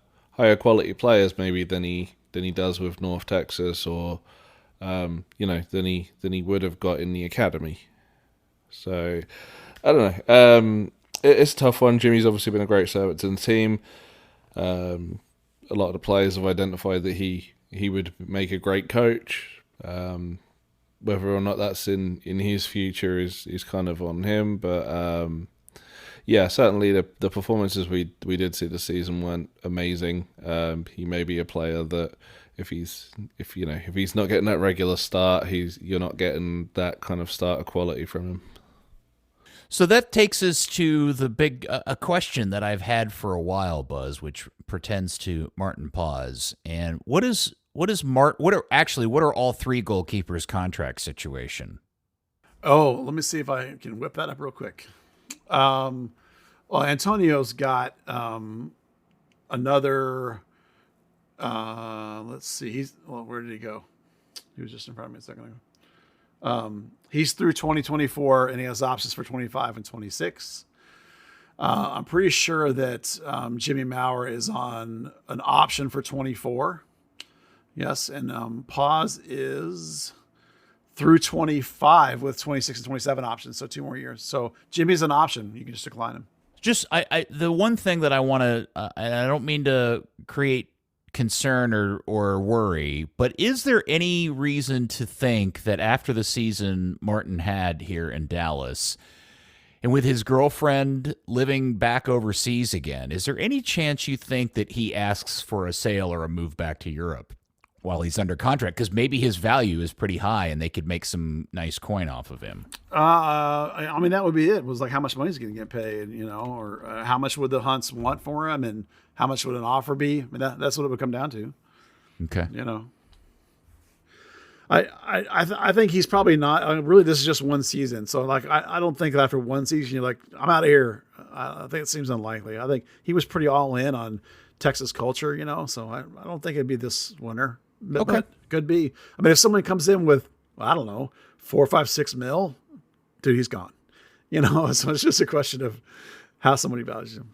Speaker 2: quality players maybe than he does with North Texas, or than he would have got in the academy. So I don't know. It's a tough one. Jimmy's obviously been a great servant to the team. A lot of the players have identified that he would make a great coach. Whether or not that's in his future is kind of on him. But yeah, certainly the performances we did see this season weren't amazing. He may be a player that if he's not getting that regular start, you're not getting that kind of starter quality from him.
Speaker 1: So that takes us to the big a question that I've had for a while, Buzz, which pertains to Martin Paz. And what are all three goalkeepers' contract situation?
Speaker 4: Oh, let me see if I can whip that up real quick. Well, Antonio's got another. Let's see. Where did he go? He was just in front of me a second ago. He's through 2024, and he has options for 25 and 26. I'm pretty sure that Jimmy Maurer is on an option for 24. Yes, and Paz is through 25 with 26 and 27 options, so 2 more years. So Jimmy's an option. You can just decline him.
Speaker 1: Just the one thing that I want to, and I don't mean to create concern or worry, but is there any reason to think that after the season Martin had here in Dallas, and with his girlfriend living back overseas again, is there any chance you think that he asks for a sale or a move back to Europe while he's under contract? Because maybe his value is pretty high and they could make some nice coin off of him.
Speaker 4: I mean, that would be it. Was like how much money is going to get paid, or how much would the Hunts want for him, and how much would an offer be? I mean, that's what it would come down to.
Speaker 1: Okay.
Speaker 4: I think he's probably not. I mean, really, this is just one season, so like I don't think after one season you're like, I'm out of here. I think it seems unlikely. I think he was pretty all in on Texas culture, so I don't think it'd be this winter.
Speaker 1: Okay.
Speaker 4: But could be. I mean, if someone comes in with, I don't know, 4, 5, 6 mil, dude, he's gone. So it's just a question of how somebody values him.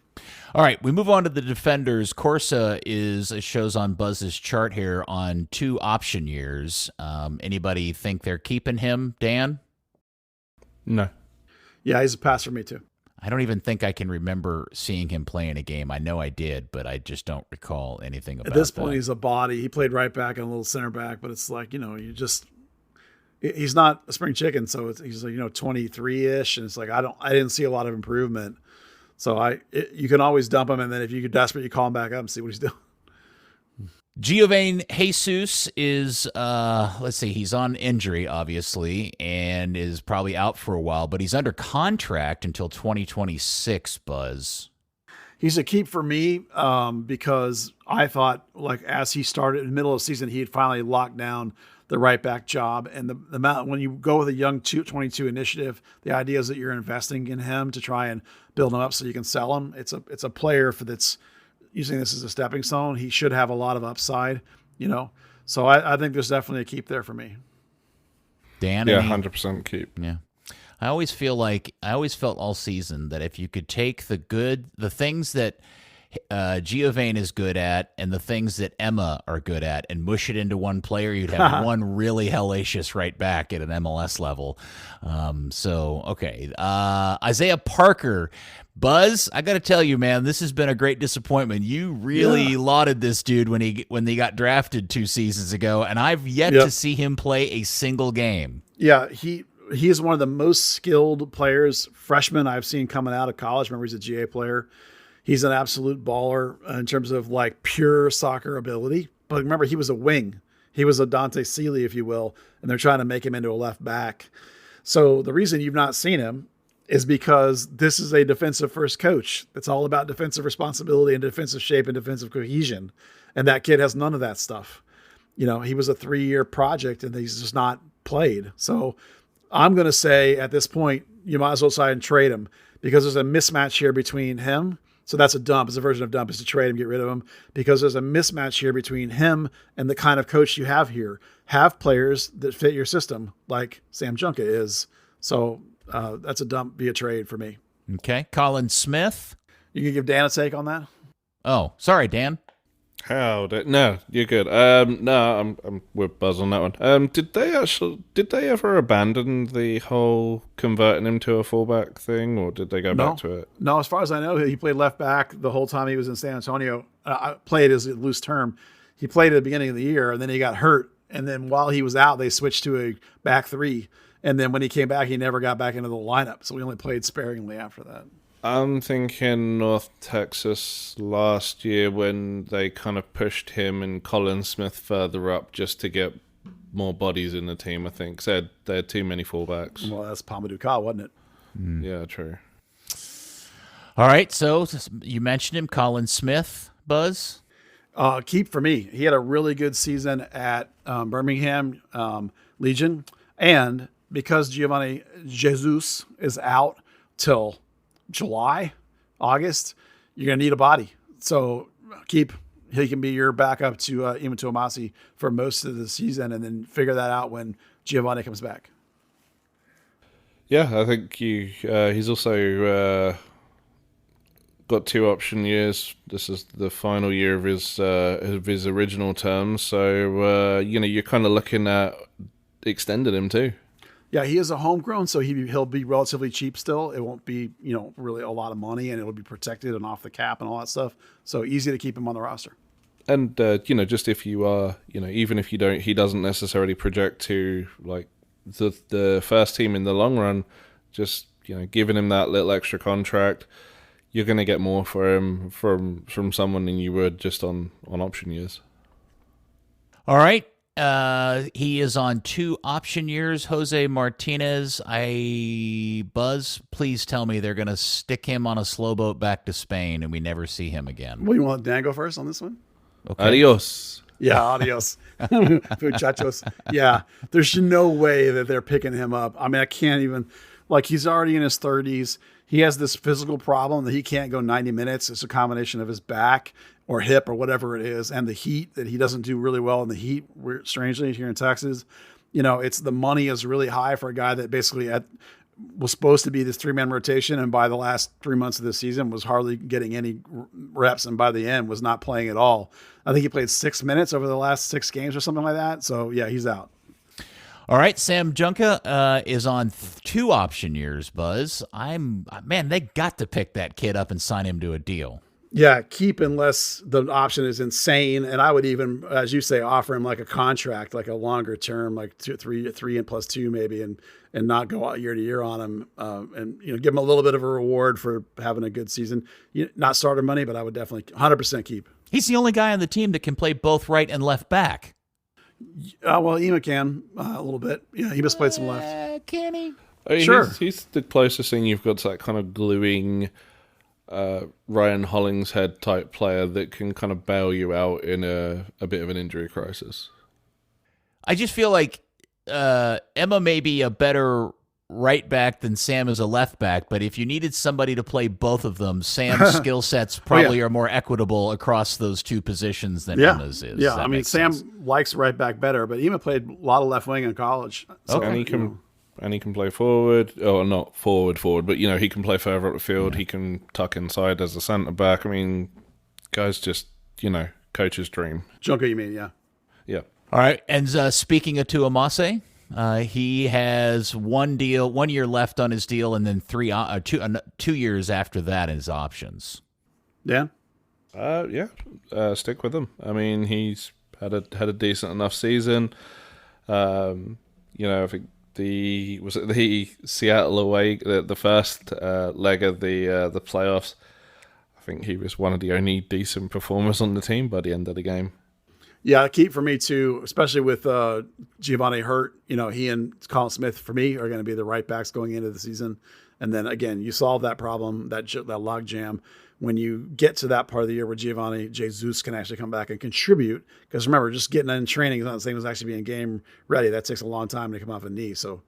Speaker 1: All right, we move on to the defenders. Corsa shows on Buzz's chart here on 2 option years. Anybody think they're keeping him, Dan?
Speaker 2: No.
Speaker 4: Yeah, he's a pass for me too.
Speaker 1: I don't even think I can remember seeing him play in a game. I know I did, but I just don't recall anything about it.
Speaker 4: At this point, he's a body. He played right back and a little center back, but it's like, he's not a spring chicken. So he's like, 23-ish. And it's like, I didn't see a lot of improvement. So you can always dump him. And then if you get desperate, you call him back up and see what he's doing.
Speaker 1: Giovanni Jesus is, he's on injury, obviously, and is probably out for a while, but he's under contract until 2026, Buzz.
Speaker 4: He's a keep for me because I thought, like, as he started in the middle of the season, he had finally locked down the right back job. And the amount, when you go with a young 22 initiative, the idea is that you're investing in him to try and build him up so you can sell him. It's a player that's using this as a stepping stone. He should have a lot of upside, So I think there's definitely a keep there for me.
Speaker 1: Dan?
Speaker 2: Yeah, 100% keep.
Speaker 1: Yeah. I always felt all season that if you could take the things that Giovanni is good at and the things that Emma are good at and mush it into one player, you'd have one really hellacious right back at an MLS level. Okay. Isaiah Parker. Buzz, I got to tell you, man, this has been a great disappointment. You really lauded this dude when he got drafted 2 seasons ago, and I've yet to see him play a single game.
Speaker 4: Yeah, he is one of the most skilled players, freshman I've seen coming out of college. Remember, he's a GA player. He's an absolute baller in terms of like pure soccer ability. But remember, he was a wing. He was a Dante Seeley, if you will, and they're trying to make him into a left back. So the reason you've not seen him is because this is a defensive first coach. It's all about defensive responsibility and defensive shape and defensive cohesion. And that kid has none of that stuff. He was a 3-year project and he's just not played. So I'm going to say at this point, you might as well try and trade him because there's a mismatch here between him. So that's a dump. It's a version of dump is to trade him, get rid of him, because there's a mismatch here between him and the kind of coach you have here. Have players that fit your system like Sam Junka is. So that's a dump, be a trade for me.
Speaker 1: Okay. Colin Smith.
Speaker 4: You can give Dan a take on that?
Speaker 1: Oh, sorry, Dan.
Speaker 2: No, you're good. No, I'm with Buzz on that one. Did they ever abandon the whole converting him to a fullback thing, or did they go back to it?
Speaker 4: No, as far as I know, he played left back the whole time he was in San Antonio. Played as a loose term. He played at the beginning of the year, and then he got hurt. And then while he was out, they switched to a back 3. And then when he came back, he never got back into the lineup. So we only played sparingly after that.
Speaker 2: I'm thinking North Texas last year when they kind of pushed him and Colin Smith further up just to get more bodies in the team, I think. They had too many fullbacks.
Speaker 4: Well, that's Pamadou Ka, wasn't it?
Speaker 2: Yeah, true.
Speaker 1: All right, so you mentioned him, Colin Smith, Buzz.
Speaker 4: Keep for me. He had a really good season at Birmingham Legion, and because Giovanni Jesus is out till July, August, you're gonna need a body. So keep. He can be your backup to Ima Tuamasi for most of the season, and then figure that out when Giovanni comes back.
Speaker 2: Yeah, I think he's also got 2 option years. This is the final year of his original term, so you're kind of looking at extending him too.
Speaker 4: Yeah, he is a homegrown, so he'll be relatively cheap still. It won't be really a lot of money, and it'll be protected and off the cap and all that stuff. So easy to keep him on the roster.
Speaker 2: And just if you are, even if you don't, he doesn't necessarily project to like the first team in the long run. Just giving him that little extra contract, you're going to get more for him from someone than you would just on option years.
Speaker 1: All right. He is on 2 option years. Jose Martinez. Buzz, please tell me they're going to stick him on a slow boat back to Spain and we never see him again.
Speaker 4: Well, you want Dan go first on this one?
Speaker 1: Okay.
Speaker 2: Adios.
Speaker 4: Yeah, adios. Muchachos. Yeah, there's no way that they're picking him up. I mean, I can't even, he's already in his 30s. He has this physical problem that he can't go 90 minutes. It's a combination of his back or hip or whatever it is, and the heat, that he doesn't do really well in the heat, strangely, here in Texas. It's the money is really high for a guy that basically was supposed to be this 3-man rotation, and by the last 3 months of the season was hardly getting any reps, and by the end was not playing at all. I think he played 6 minutes over the last 6 games or something like that. So yeah, he's out.
Speaker 1: All right, Sam Junka is on 2 option years, Buzz. They got to pick that kid up and sign him to a deal.
Speaker 4: Yeah, keep unless the option is insane. And I would even, as you say, offer him like a contract, like a longer term, like 3 and plus 2 maybe, and not go out year to year on him, and give him a little bit of a reward for having a good season. Not starter money, but I would definitely 100% keep.
Speaker 1: He's the only guy on the team that can play both right and left back.
Speaker 4: Well, Ima can a little bit. Yeah, Ima's played some left.
Speaker 1: Can he?
Speaker 2: I mean,
Speaker 4: Sure.
Speaker 2: He's the closest thing you've got to that kind of gluing Ryan Hollingshead type player that can kind of bail you out in a bit of an injury crisis.
Speaker 1: I just feel like Emma may be a better right back than Sam is a left back, but if you needed somebody to play both of them, Sam's skill sets probably are more equitable across those 2 positions than Emma's is.
Speaker 4: Yeah, I mean, Sam likes right back better, but Emma played a lot of left wing in college. So,
Speaker 2: okay. And he can play forward, or not forward, but he can play further up the field. He can tuck inside as a centre back. I mean, guys, just coach's dream.
Speaker 4: Junker, you mean? Yeah.
Speaker 2: Yeah.
Speaker 1: All right, and speaking of Tuamase, he has 1 year left on his deal, and then 2 years after that in his options.
Speaker 4: Dan?
Speaker 2: Stick with him. I mean, he's had a decent enough season. I think the Seattle away, the first leg of the playoffs, I think he was one of the only decent performers on the team by the end of the game.
Speaker 4: Yeah, keep for me too, especially with Giovanni hurt. He and Colin Smith for me are going to be the right backs going into the season. And then again, you solve that problem, that log jam, when you get to that part of the year where Giovanni Jesus can actually come back and contribute. Because remember, just getting in training is not the same as actually being game ready. That takes a long time to come off a knee. So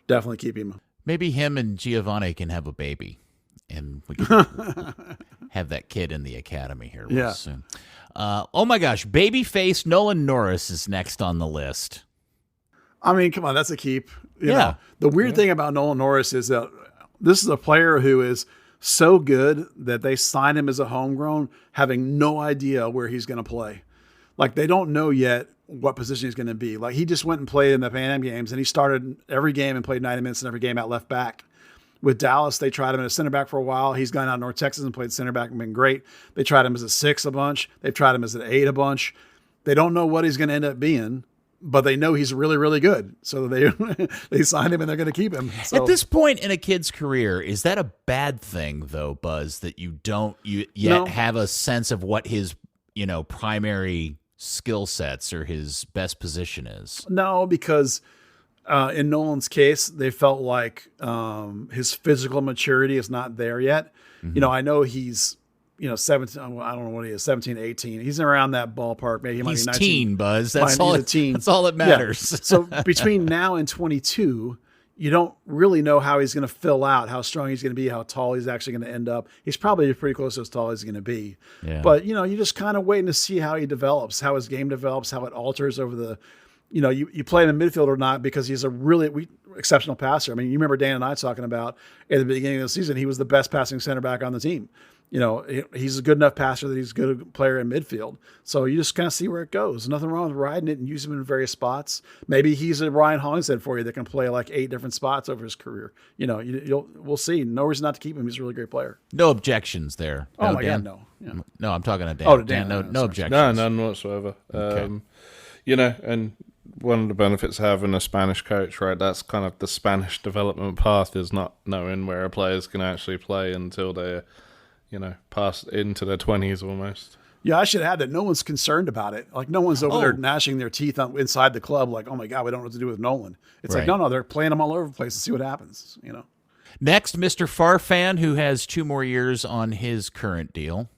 Speaker 4: definitely keep him.
Speaker 1: Maybe him and Giovanni can have a baby, and we can have that kid in the academy here real soon. Oh my gosh, babyface Nolan Norris is next on the list.
Speaker 4: I mean, come on, that's a keep. You know, the weird thing about Nolan Norris is that this is a player who is so good that they signed him as a homegrown, having no idea where he's going to play. Like, they don't know yet what position he's going to be. Like, he just went and played in the Pan Am games, and he started every game and played 90 minutes in every game at left back. With Dallas, they tried him as a center back for a while. He's gone out to North Texas and played center back and been great. They tried him as a 6 a bunch. They've tried him as an 8 a bunch. They don't know what he's going to end up being, but they know he's really, really good. So they signed him and they're going to keep him. So,
Speaker 1: at this point in a kid's career, is that a bad thing, though, Buzz, that you don't yet have a sense of what his primary skill sets or his best position is?
Speaker 4: No, because in Nolan's case, they felt like his physical maturity is not there yet.
Speaker 1: Mm-hmm.
Speaker 4: I know he's 17. I don't know what he is, 17, 18. He's around that ballpark. Maybe he might
Speaker 1: He's
Speaker 4: be 19.
Speaker 1: teen, Buzz. That's all.
Speaker 4: Teen.
Speaker 1: That's all that matters.
Speaker 4: Yeah. So between now and 22, you don't really know how he's going to fill out, how strong he's going to be, how tall he's actually going to end up. He's probably pretty close to as tall as he's going to be.
Speaker 1: Yeah.
Speaker 4: But you just kind of waiting to see how he develops, how his game develops, how it alters over the. You play in the midfield or not because he's a really exceptional passer. I mean, you remember Dan and I talking about at the beginning of the season, he was the best passing center back on the team. He's a good enough passer that he's a good player in midfield. So you just kind of see where it goes. Nothing wrong with riding it and using him in various spots. Maybe he's a Ryan Hollingshead for you that can play like 8 different spots over his career. We'll see. No reason not to keep him. He's a really great player.
Speaker 1: No objections there.
Speaker 4: Oh,
Speaker 1: no,
Speaker 4: my
Speaker 1: Dan?
Speaker 4: God, no. Yeah.
Speaker 1: No, I'm talking to Dan.
Speaker 4: Oh, to Dan.
Speaker 1: No
Speaker 4: Sorry.
Speaker 1: objections.
Speaker 2: No, none whatsoever.
Speaker 1: Okay.
Speaker 2: And one of the benefits of having a Spanish coach, right? That's kind of the Spanish development path, is not knowing where a player's going to actually play until they're, past into their 20s almost.
Speaker 4: Yeah, I should add that no one's concerned about it. Like, no one's over there gnashing their teeth inside the club like, oh, my God, we don't know what to do with Nolan. It's like, no, they're playing him all over the place to see what happens,
Speaker 1: Next, Mr. Farfan, who has 2 more years on his current deal.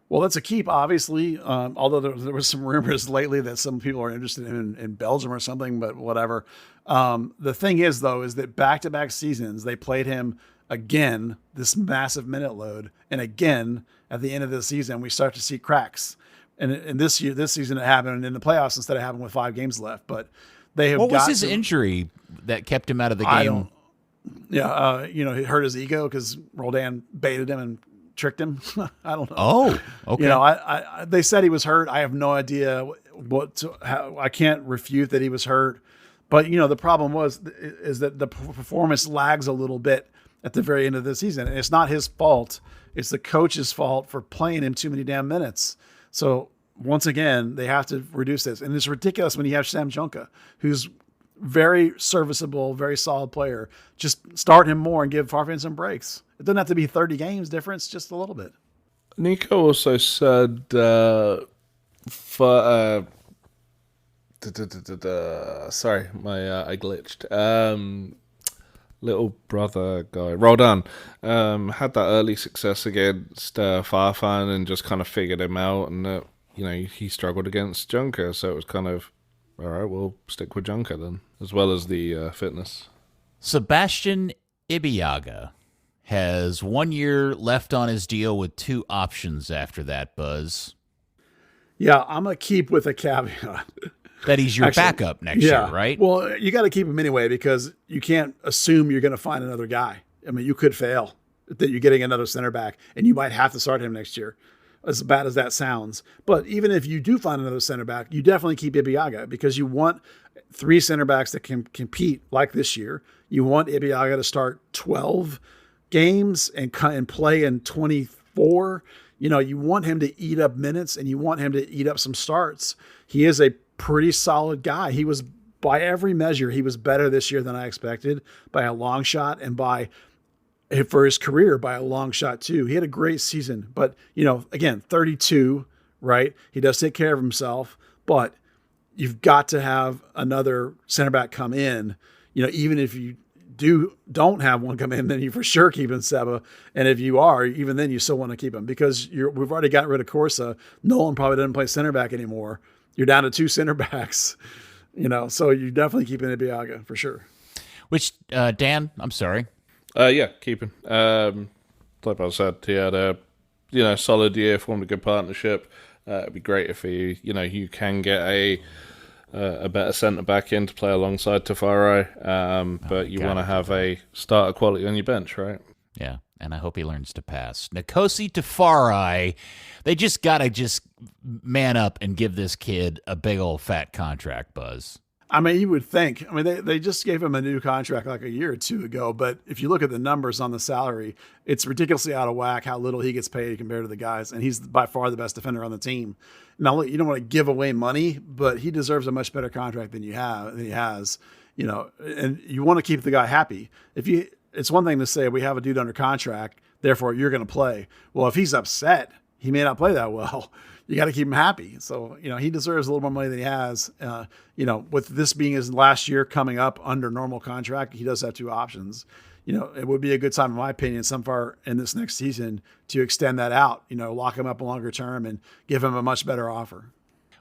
Speaker 4: Well, that's a keep, obviously, although there was some rumors lately that some people are interested in Belgium or something, but whatever. The thing is, though, is that back-to-back seasons, they played him again, this massive minute load, and again, at the end of the season, we start to see cracks. And this season it happened in the playoffs instead of happening with 5 games left. But they have
Speaker 1: What was his injury that kept him out of the game?
Speaker 4: He hurt his ego because Roldan baited him and tricked him. I don't know.
Speaker 1: Oh, okay.
Speaker 4: They said he was hurt. I have no idea I can't refute that he was hurt. But the problem is that the performance lags a little bit at the very end of the season, and it's not his fault. It's the coach's fault for playing him too many damn minutes. So once again, they have to reduce this, and it's ridiculous when you have Sam Junka, who's very serviceable, very solid player. Just start him more and give Farfan some breaks. It doesn't have to be 30 games difference, just a little bit.
Speaker 2: Nico also said sorry, I glitched. Little brother guy, Roldan, had that early success against Farfan and just kind of figured him out, and he struggled against Junker, so it was kind of, all right, we'll stick with Junker then, as well as the fitness.
Speaker 1: Sebastian Ibeagha has 1 year left on his deal with 2 options after that, Buzz.
Speaker 4: Yeah, I'm going to keep with a caveat.
Speaker 1: That he's your backup next year, right?
Speaker 4: Well, you got to keep him anyway because you can't assume you're going to find another guy. I mean, you could fail, that you're getting another center back, and you might have to start him next year, as bad as that sounds. But even if you do find another center back, you definitely keep Ibeagha because you want 3 center backs that can compete like this year. You want Ibeagha to start 12 games and play in 24. You want him to eat up minutes and you want him to eat up some starts. He is a pretty solid guy. He was, by every measure, he was better this year than I expected by a long shot, and for his career by a long shot too. He had a great season, but again, 32, right? He does take care of himself, but you've got to have another center back come in. Even if you don't have one come in, then you for sure keeping Seba. And if you are, even then you still want to keep him because we've already gotten rid of Corsa. Nolan probably doesn't play center back anymore. You're down to 2 center backs, so you're definitely keeping Ibeagha for sure.
Speaker 1: Which, Dan, I'm sorry.
Speaker 2: Yeah, keeping. Like I said, he had a solid year, formed a good partnership. It'd be great if you can get a better centre back in to play alongside Tafaro, but you want to have a starter quality on your bench, right?
Speaker 1: Yeah, and I hope he learns to pass. Nkosi Tafari, they just got to man up and give this kid a big old fat contract, Buzz.
Speaker 4: I mean, you would think. I mean, they just gave him a new contract like a year or 2 ago, but if you look at the numbers on the salary, it's ridiculously out of whack how little he gets paid compared to the guys, and he's by far the best defender on the team. Now, you don't want to give away money, but he deserves a much better contract than he has, and you want to keep the guy happy. It's one thing to say we have a dude under contract, therefore you're going to play. Well, if he's upset, he may not play that well. You got to keep him happy. So, he deserves a little more money than he has. With this being his last year coming up under normal contract, he does have two options. It would be a good time, in my opinion, so far in this next season to extend that out, lock him up longer term and give him a much better offer.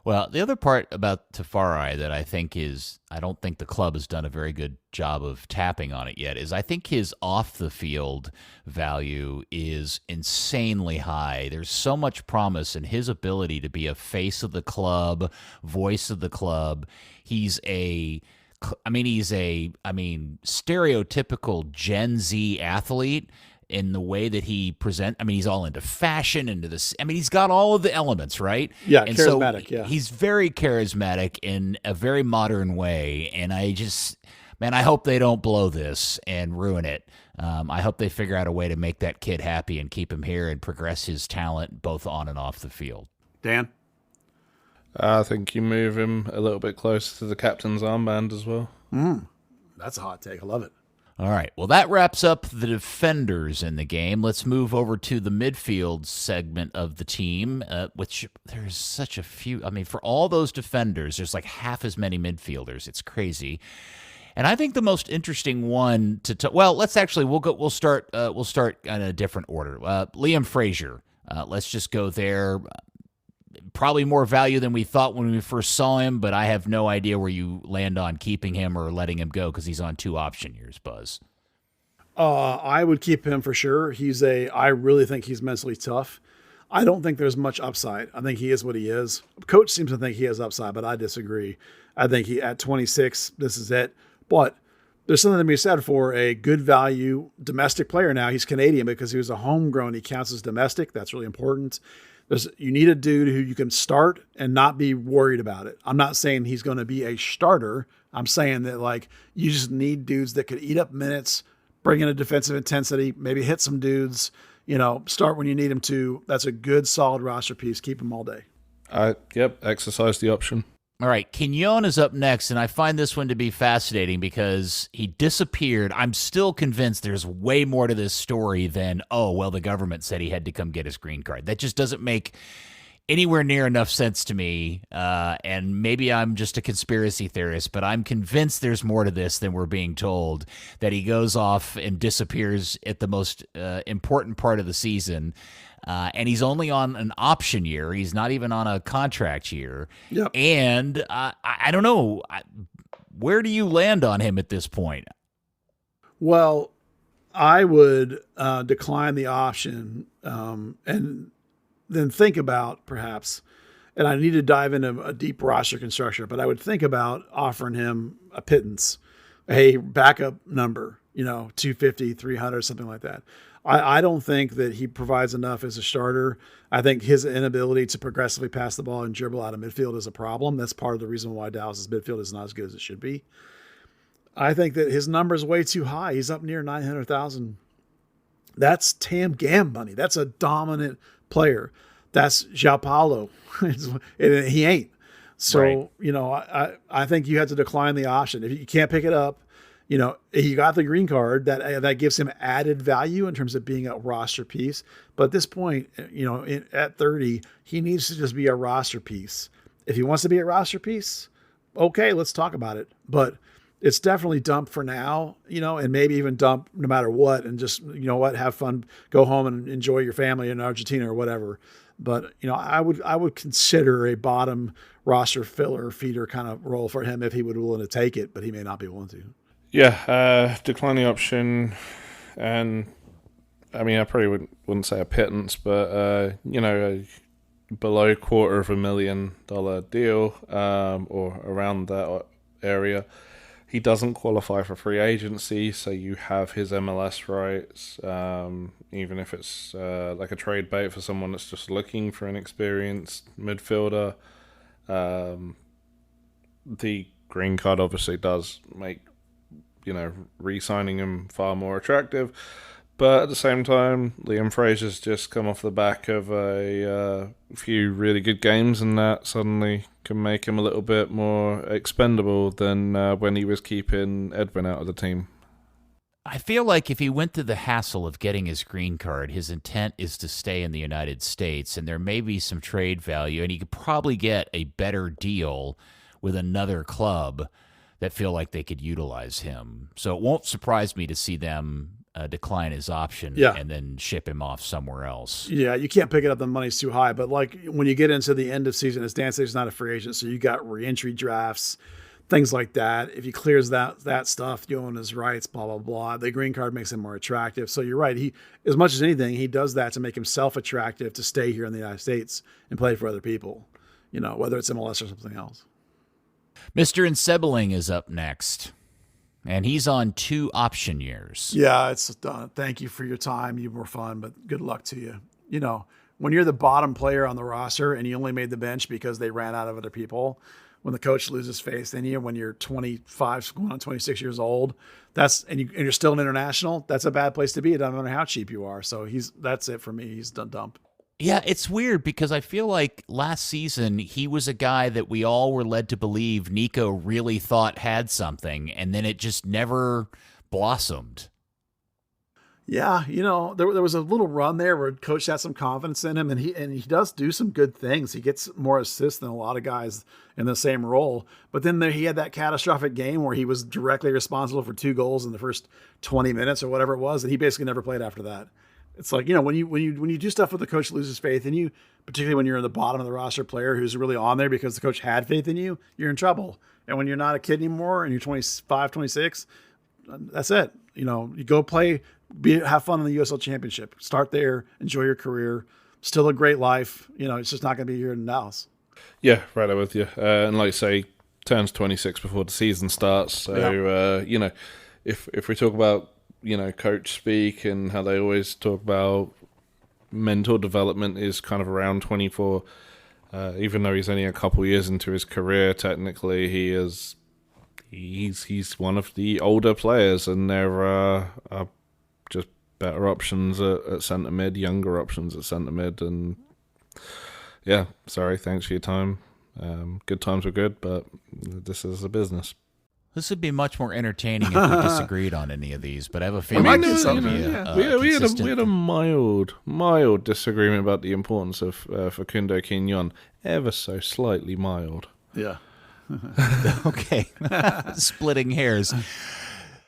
Speaker 1: Well, the other part about Tafari that I think I don't think the club has done a very good job of tapping on it yet, is I think his off-the-field value is insanely high. There's so much promise in his ability to be a face of the club, voice of the club. He's stereotypical Gen Z athlete in the way that he presents. He's all into fashion, into this. He's got all of the elements, right?
Speaker 4: Yeah,
Speaker 1: and
Speaker 4: charismatic,
Speaker 1: so
Speaker 4: yeah.
Speaker 1: He's very charismatic in a very modern way, and I hope they don't blow this and ruin it. I hope they figure out a way to make that kid happy and keep him here and progress his talent both on and off the field.
Speaker 4: Dan?
Speaker 2: I think you move him a little bit closer to the captain's armband as well.
Speaker 4: That's a hot take. I love it.
Speaker 1: All right. Well, that wraps up the defenders in the game. Let's move over to the midfield segment of the team, which there's such a few. For all those defenders, there's like half as many midfielders. It's crazy. And I think the most interesting one we'll start in a different order. Liam Frazier. Let's just go there. Probably more value than we thought when we first saw him, but I have no idea where you land on keeping him or letting him go because he's on 2 option years, Buzz.
Speaker 4: I would keep him for sure. I really think he's mentally tough. I don't think there's much upside. I think he is what he is. Coach seems to think he has upside, but I disagree. I think at 26, this is it. But there's something to be said for a good value domestic player now. He's Canadian because he was a homegrown. He counts as domestic. That's really important. You need a dude who you can start and not be worried about it. I'm not saying he's going to be a starter. I'm saying that you just need dudes that could eat up minutes, bring in a defensive intensity, maybe hit some dudes, start when you need him to. That's a good, solid roster piece. Keep him all day.
Speaker 2: Exercise the option.
Speaker 1: All right, Quignon is up next, and I find this one to be fascinating because he disappeared. I'm still convinced there's way more to this story than, the government said he had to come get his green card. That just doesn't make anywhere near enough sense to me, and maybe I'm just a conspiracy theorist, but I'm convinced there's more to this than we're being told, that he goes off and disappears at the most important part of the season. And he's only on an option year. He's not even on a contract year.
Speaker 4: Yep.
Speaker 1: And I don't know. Where do you land on him at this point?
Speaker 4: Well, I would decline the option and then think about perhaps, and I need to dive into a deep roster construction, but I would think about offering him a pittance, a backup number, 250, 300, something like that. I don't think that he provides enough as a starter. I think his inability to progressively pass the ball and dribble out of midfield is a problem. That's part of the reason why Dallas's midfield is not as good as it should be. I think that his number is way too high. He's up near 900,000. That's Tam Gam money. That's a dominant player. That's João Paulo. He ain't. So, right. I think you have to decline the option. If you can't pick it up, he got the green card. That gives him added value in terms of being a roster piece. But at this point, at 30, he needs to just be a roster piece. If he wants to be a roster piece, okay, let's talk about it. But it's definitely dump for now, and maybe even dump no matter what, and just, have fun, go home and enjoy your family in Argentina or whatever. But, I would consider a bottom roster filler feeder kind of role for him if he would be willing to take it, but he may not be willing to.
Speaker 2: Yeah, decline the option, and I probably wouldn't say a pittance, but a below $250,000 deal, or around that area. He doesn't qualify for free agency, so you have his MLS rights, even if it's like a trade bait for someone that's just looking for an experienced midfielder. The green card obviously does make re-signing him far more attractive. But at the same time, Liam Frazier's just come off the back of a few really good games, and that suddenly can make him a little bit more expendable than when he was keeping Edwin out of the team.
Speaker 1: I feel like if he went through the hassle of getting his green card, his intent is to stay in the United States, and there may be some trade value, and he could probably get a better deal with another club that feel like they could utilize him. So it won't surprise me to see them decline his option and then ship him off somewhere else.
Speaker 4: Yeah, you can't pick it up. The money's too high. But like when you get into the end of season, as Dan said, he's not a free agent, so you got reentry drafts, things like that. If he clears that stuff, you own his rights, blah, blah, blah. The green card makes him more attractive. So you're right. He, as much as anything, he does that to make himself attractive to stay here in the United States and play for other people, whether it's MLS or something else.
Speaker 1: Mr. Nsebling is up next, and he's on 2 option years.
Speaker 4: Yeah, it's done. Thank you for your time. You were fun, but good luck to you. When you're the bottom player on the roster and you only made the bench because they ran out of other people, when the coach loses faith in you, when you're 25, going on 26 years old, and you're still an international, that's a bad place to be. It doesn't matter how cheap you are. So that's it for me. He's done dump.
Speaker 1: Yeah, it's weird because I feel like last season he was a guy that we all were led to believe Nico really thought had something, and then it just never blossomed.
Speaker 4: Yeah, there was a little run there where coach had some confidence in him, and he does do some good things. He gets more assists than a lot of guys in the same role. But then he had that catastrophic game where he was directly responsible for 2 goals in the first 20 minutes or whatever it was, and he basically never played after that. It's like, when you do stuff with the coach loses faith in you, particularly when you're in the bottom of the roster player who's really on there because the coach had faith in you, you're in trouble. And when you're not a kid anymore and you're 25, 26, that's it. You go play, have fun in the USL Championship. Start there, enjoy your career. Still a great life. It's just not going to be here in Dallas.
Speaker 2: Yeah, right there with you. And like I say, turns 26 before the season starts. So, if we talk about, coach speak and how they always talk about mental development is kind of around 24. Even though he's only a couple years into his career, technically he's one of the older players, and there are just better options at centre mid, younger options at centre mid, and yeah, sorry, thanks for your time. Good times were good, but this is a business.
Speaker 1: This would be much more entertaining if we disagreed on any of these, but I have a feeling
Speaker 2: we had a mild disagreement about the importance of Facundo Quignon, ever so slightly mild.
Speaker 4: Yeah.
Speaker 1: Okay. Splitting hairs.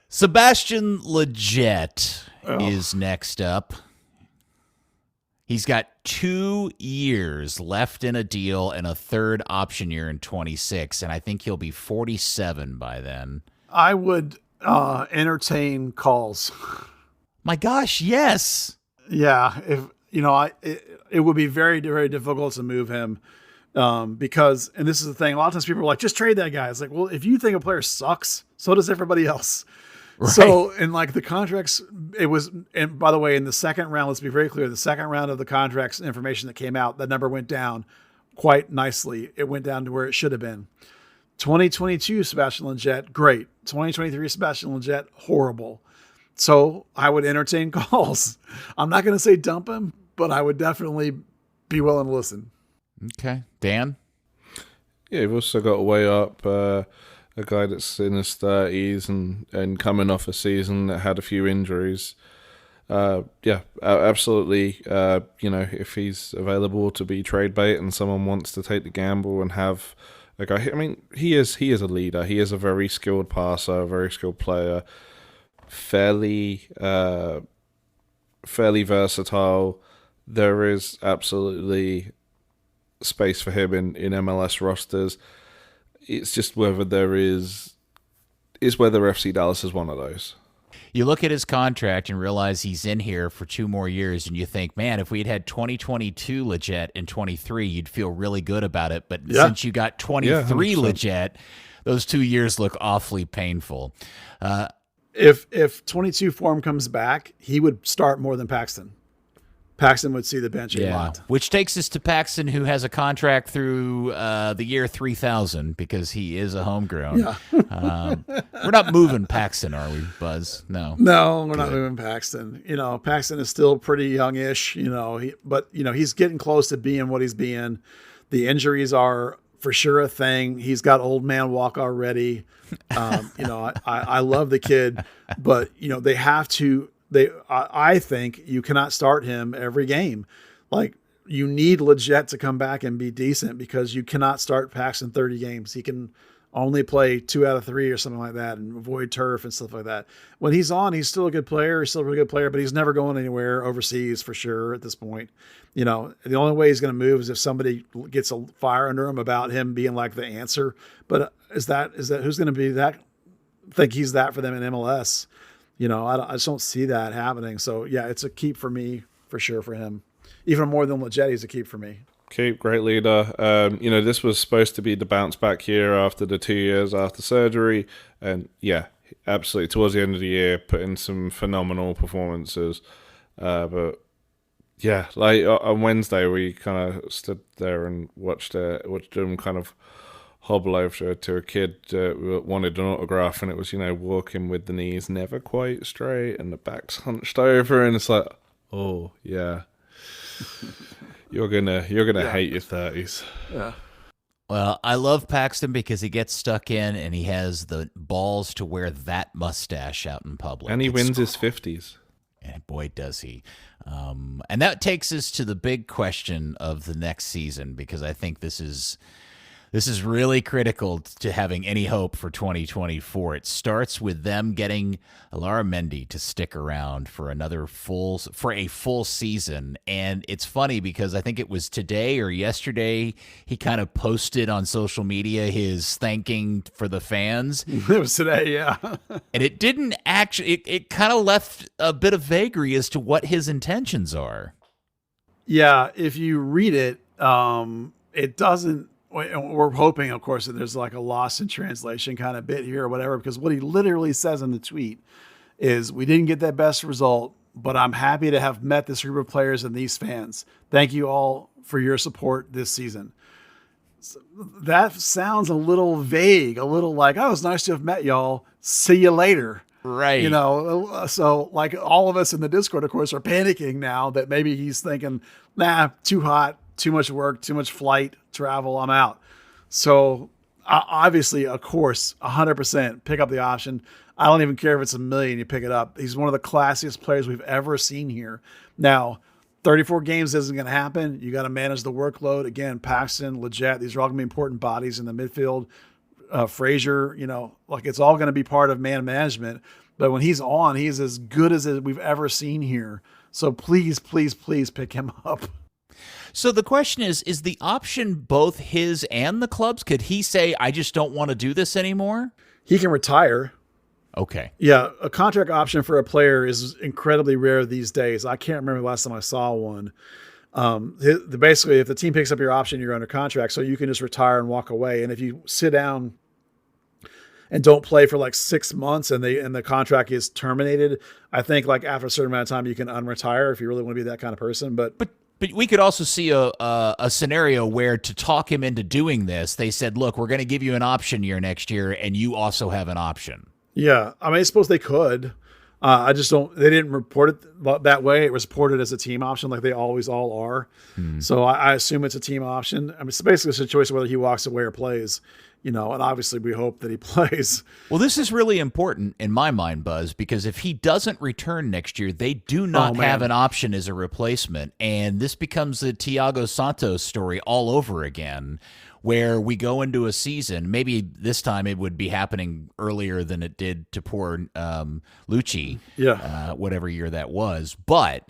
Speaker 1: Sebastian Lletget is next up. He's got 2 years left in a deal and a 3rd option year in 26, and I think he'll be 47 by then.
Speaker 4: I would entertain calls.
Speaker 1: My gosh, yes.
Speaker 4: Yeah, if it would be very, very difficult to move him because, and this is the thing, a lot of times people are like, just trade that guy. It's like, well, if you think a player sucks, so does everybody else. Right. So, in like the contracts, it was, and by the way, in the second round, let's be very clear, the second round of the contracts information that came out, that number went down quite nicely. It went down to where it should have been. 2022 Sebastian Lletget, great. 2023 Sebastian Lletget, horrible. So I would entertain calls. I'm not going to say dump him, but I would definitely be willing to listen.
Speaker 1: Okay. Dan?
Speaker 2: Yeah, you've also got a way up, a guy that's in his 30s and coming off a season that had a few injuries. Absolutely. If he's available to be trade bait and someone wants to take the gamble and have a guy, I mean, he is a leader. He is a very skilled passer, a very skilled player, fairly versatile. There is absolutely space for him in MLS rosters. It's just whether FC Dallas is one of those.
Speaker 1: You look at his contract and realize he's in here for 2 more years, and you think, man, if we had 2022 Lletget in 23, you'd feel really good about it. But since you got 23 Lletget, those 2 years look awfully painful.
Speaker 4: If 22 form comes back, he would start more than Paxton. Paxton would see the bench a lot.
Speaker 1: Which takes us to Paxton, who has a contract through the year 3000 because he is a homegrown. Yeah. We're not moving Paxton, are we, Buzz? No.
Speaker 4: No, we're not moving Paxton. Paxton is still pretty youngish, but he's getting close to being what he's being. The injuries are for sure a thing. He's got old man walk already. I love the kid, but they have to. I think you cannot start him every game. Like, you need Leggett to come back and be decent, because you cannot start Paxton 30 games. He can only play 2 out of 3 or something like that, and avoid turf and stuff like that. When he's on, he's still a good player. He's still a really good player, but he's never going anywhere overseas for sure at this point. The only way he's going to move is if somebody gets a fire under him about him being like the answer. But is that who's going to be that? Think he's that for them in MLS? I just don't see that happening. So yeah, it's a keep for me for sure for him. Even more than Leggetti's a keep for me.
Speaker 2: Keep, great leader. This was supposed to be the bounce back year after the 2 years after surgery. And yeah, absolutely. Towards the end of the year, put in some phenomenal performances. But yeah, like on Wednesday, we kind of stood there and watched him kind of hobble over to a kid that wanted an autograph, and it was, walking with the knees never quite straight and the back's hunched over, and it's like, oh yeah. You're gonna hate your 30s.
Speaker 4: Yeah.
Speaker 1: Well, I love Paxton because he gets stuck in and he has the balls to wear that mustache out in public.
Speaker 2: And he wins his 50s.
Speaker 1: And boy, does he. And that takes us to the big question of the next season, because I think this is really critical to having any hope for 2024. It starts with them getting Larramendi to stick around for a full season. And it's funny because I think it was today or yesterday he kind of posted on social media his thanking for the fans.
Speaker 4: It was today, yeah.
Speaker 1: And it didn't actually, it kind of left a bit of vagary as to what his intentions are.
Speaker 4: Yeah, if you read it, it doesn't. We're hoping, of course, that there's like a lost in translation kind of bit here or whatever, because what he literally says in the tweet is, we didn't get that best result, but I'm happy to have met this group of players and these fans. Thank you all for your support this season. So that sounds a little vague, a little like, oh, it's nice to have met y'all. See you later.
Speaker 1: Right.
Speaker 4: So like all of us in the Discord, of course, are panicking now that maybe he's thinking, nah, too hot, too much work, too much flight, travel, I'm out. So obviously, of course, 100% pick up the option. I don't even care if it's $1 million, you pick it up. He's one of the classiest players we've ever seen here. Now, 34 games isn't going to happen. You got to manage the workload. Again, Paxton, Leggett, these are all going to be important bodies in the midfield. Frazier, it's all going to be part of man management. But when he's on, he's as good as we've ever seen here. So please, please, please pick him up.
Speaker 1: So the question is the option both his and the club's? Could he say, I just don't want to do this anymore?
Speaker 4: He can retire.
Speaker 1: Okay.
Speaker 4: Yeah, a contract option for a player is incredibly rare these days. I can't remember the last time I saw one. Basically, if the team picks up your option, you're under contract, so you can just retire and walk away. And if you sit down and don't play for like 6 months and the contract is terminated, I think like after a certain amount of time you can unretire if you really want to be that kind of person. But
Speaker 1: we could also see a scenario where, to talk him into doing this, they said, look, we're going to give you an option year next year, and you also have an option.
Speaker 4: Yeah, I suppose they could. They didn't report it that way. It was reported as a team option like they always all are. So I assume it's a team option. It's basically a situation whether he walks away or plays, and obviously we hope that he plays.
Speaker 1: Well, this is really important in my mind, Buzz, because if he doesn't return next year, they do not have an option as a replacement. And this becomes the Thiago Santos story all over again, where we go into a season, maybe this time it would be happening earlier than it did to poor Lucci, whatever year that was. But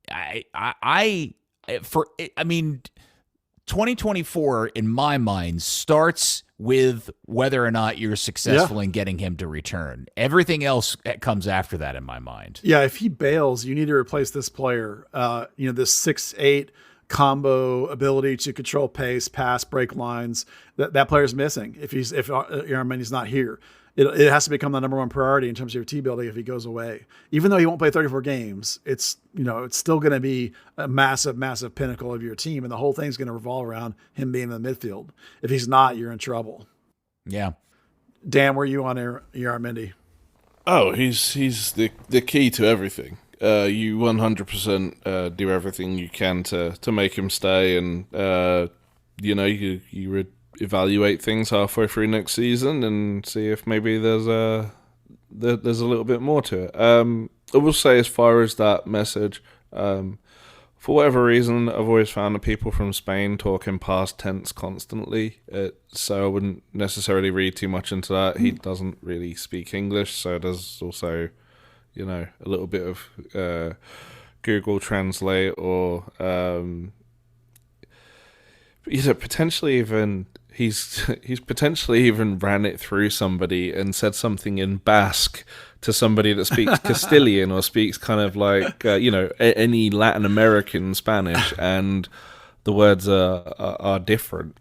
Speaker 1: 2024 in my mind starts with whether or not you're successful in getting him to return. Everything else comes after that in my mind.
Speaker 4: Yeah, if he bails, you need to replace this player. This 6'8" combo ability to control pace, pass, break lines. That player's missing. If Armendi's not here, it has to become the number one priority in terms of your team building if he goes away. Even though he won't play 34 games, it's still going to be a massive, massive pinnacle of your team, and the whole thing's going to revolve around him being in the midfield. If he's not, you're in trouble.
Speaker 1: Yeah.
Speaker 4: Dan, where are you on Armendi?
Speaker 2: Oh, he's the key to everything. You 100% do everything you can to make him stay, and you evaluate things halfway through next season and see if maybe there's a little bit more to it. I will say, as far as that message, for whatever reason, I've always found the people from Spain talk in past tense constantly, so I wouldn't necessarily read too much into that. He doesn't really speak English, so there's also, a little bit of Google Translate or, potentially even he's potentially even ran it through somebody and said something in Basque to somebody that speaks Castilian or speaks kind of like, any Latin American Spanish, and the words are different.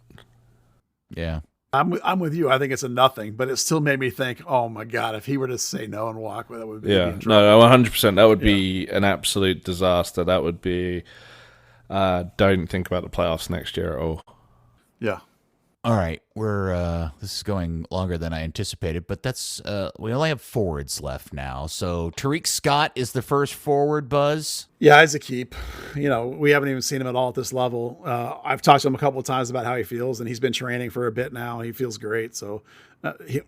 Speaker 1: Yeah.
Speaker 4: I'm with you. I think it's a nothing, but it still made me think, oh my God, if he were to say no and walk, that would be in trouble.
Speaker 2: No, 100%. That would be an absolute disaster. That would be, don't think about the playoffs next year at all.
Speaker 4: Yeah.
Speaker 1: All right, this is going longer than I anticipated, but that's we only have forwards left now. So Tariq Scott is the first forward, Buzz.
Speaker 4: Yeah, he's a keep. We haven't even seen him at all at this level. I've talked to him a couple of times about how he feels, and he's been training for a bit now, and he feels great. So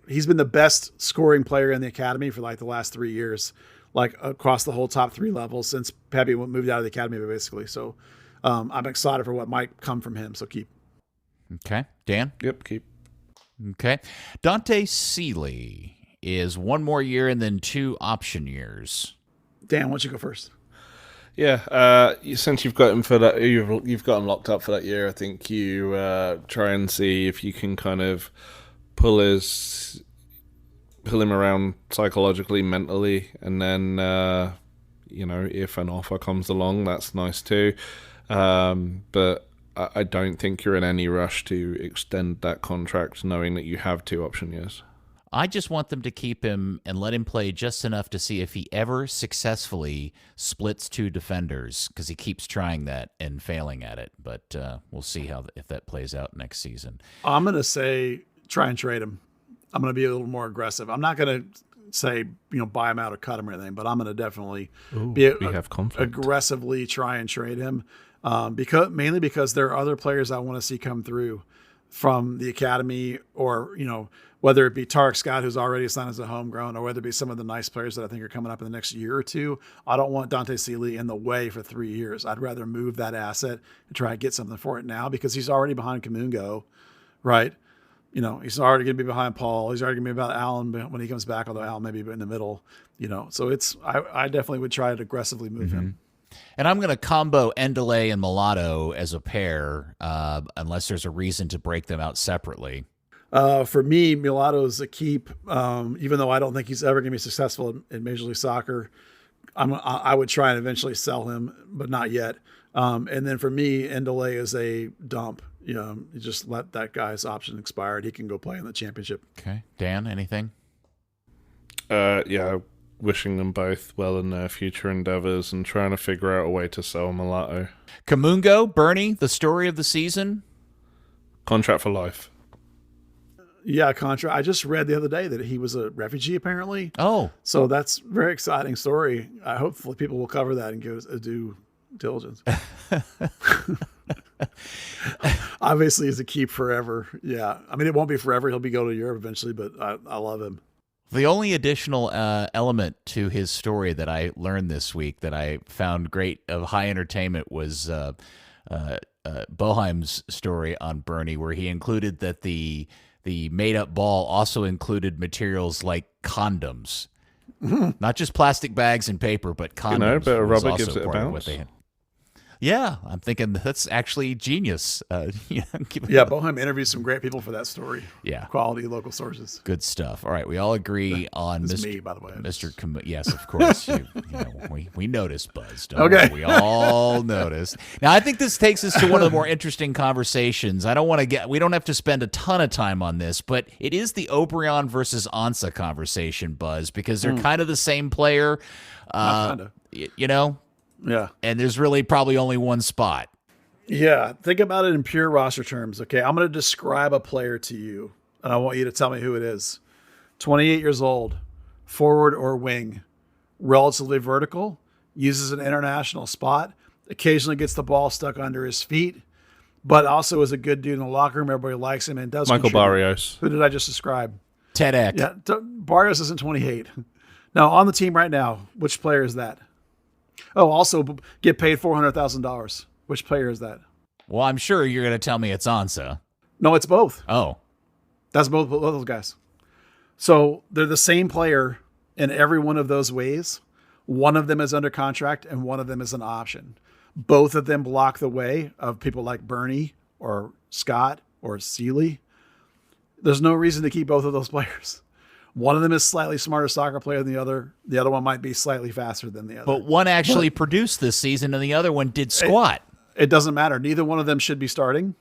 Speaker 4: he's been the best scoring player in the academy for like the last 3 years, like across the whole top 3 levels since Pepe moved out of the academy, basically. So I'm excited for what might come from him. So keep.
Speaker 1: Okay. Dan?
Speaker 2: Yep, keep.
Speaker 1: Okay. Dante Seeley is 1 more year and then 2 option years.
Speaker 4: Dan, why don't you go first?
Speaker 2: Yeah, since you've got him for that, you've got him locked up for that year. I think you try and see if you can kind of pull him around psychologically, mentally, and then if an offer comes along, that's nice too. But I don't think you're in any rush to extend that contract, knowing that you have 2 option years.
Speaker 1: I just want them to keep him and let him play just enough to see if he ever successfully splits 2 defenders, because he keeps trying that and failing at it. But we'll see if that plays out next season.
Speaker 4: I'm going to say try and trade him. I'm going to be a little more aggressive. I'm not going to say, buy him out or cut him or anything, but I'm going to definitely aggressively try and trade him. Mainly because there are other players I want to see come through from the academy, or, whether it be Tariq Scott, who's already signed as a homegrown, or whether it be some of the nice players that I think are coming up in the next year or two. I don't want Dante Seeley in the way for 3 years. I'd rather move that asset and try to get something for it now, because he's already behind Kamungo, right? He's already going to be behind Paul. He's already going to be about Allen when he comes back, although Allen may be in the middle, So I definitely would try to aggressively move him.
Speaker 1: And I'm going to combo Endeley and Mulatto as a pair, unless there's a reason to break them out separately.
Speaker 4: For me, Mulatto's a keep, even though I don't think he's ever going to be successful in Major League Soccer. I would try and eventually sell him, but not yet. And then for me, Endeley is a dump. You just let that guy's option expire. He can go play in the championship.
Speaker 1: Okay. Dan, anything?
Speaker 2: Yeah. Wishing them both well in their future endeavors and trying to figure out a way to sell Mulatto.
Speaker 1: Kamungo, Bernie, the story of the season?
Speaker 2: Contract for life.
Speaker 4: Yeah, contract. I just read the other day that he was a refugee, apparently.
Speaker 1: Oh.
Speaker 4: So that's a very exciting story. Hopefully people will cover that and give us a due diligence. Obviously, he's a keep forever. Yeah. I mean, it won't be forever. He'll be going to Europe eventually, but I love him.
Speaker 1: The only additional element to his story that I learned this week that I found great of high entertainment was Boheim's story on Bernie, where he included that the made-up ball also included materials like condoms. Not just plastic bags and paper, but condoms.
Speaker 2: But a
Speaker 1: was
Speaker 2: rubber
Speaker 1: also
Speaker 2: gives it a
Speaker 1: part of
Speaker 2: bounce.
Speaker 1: what they had. Yeah, I'm thinking that's actually genius.
Speaker 4: Boheim interviewed some great people for that story.
Speaker 1: Yeah.
Speaker 4: Quality local sources.
Speaker 1: Good stuff. All right, we all agree on
Speaker 4: It's
Speaker 1: Mr.
Speaker 4: me, by the way.
Speaker 1: Yes, of course. We noticed, Buzz. Okay. We all noticed. Now, I think this takes us to one of the more interesting conversations. We don't have to spend a ton of time on this, but it is the Obrian versus Ansa conversation, Buzz, because they're kind of the same player.
Speaker 4: Yeah.
Speaker 1: And there's really probably only one spot.
Speaker 4: Yeah. Think about it in pure roster terms. Okay. I'm going to describe a player to you, and I want you to tell me who it is. 28 years old, forward or wing, relatively vertical, uses an international spot, occasionally gets the ball stuck under his feet, but also is a good dude in the locker room. Everybody likes him and does.
Speaker 2: Michael
Speaker 4: contribute.
Speaker 2: Barrios.
Speaker 4: Who did I just describe?
Speaker 1: Ted Eck.
Speaker 4: Yeah, Barrios isn't 28. Now, on the team right now, which player is that? Oh, also get paid $400,000. Which player is that?
Speaker 1: Well, I'm sure you're going to tell me it's Ansa.
Speaker 4: No, it's both.
Speaker 1: Oh.
Speaker 4: That's both those guys. So they're the same player in every one of those ways. One of them is under contract and one of them is an option. Both of them block the way of people like Bernie or Scott or Seeley. There's no reason to keep both of those players. One of them is slightly smarter soccer player than the other. The other one might be slightly faster than the other.
Speaker 1: But one actually produced this season and the other one did squat.
Speaker 4: It doesn't matter. Neither one of them should be starting.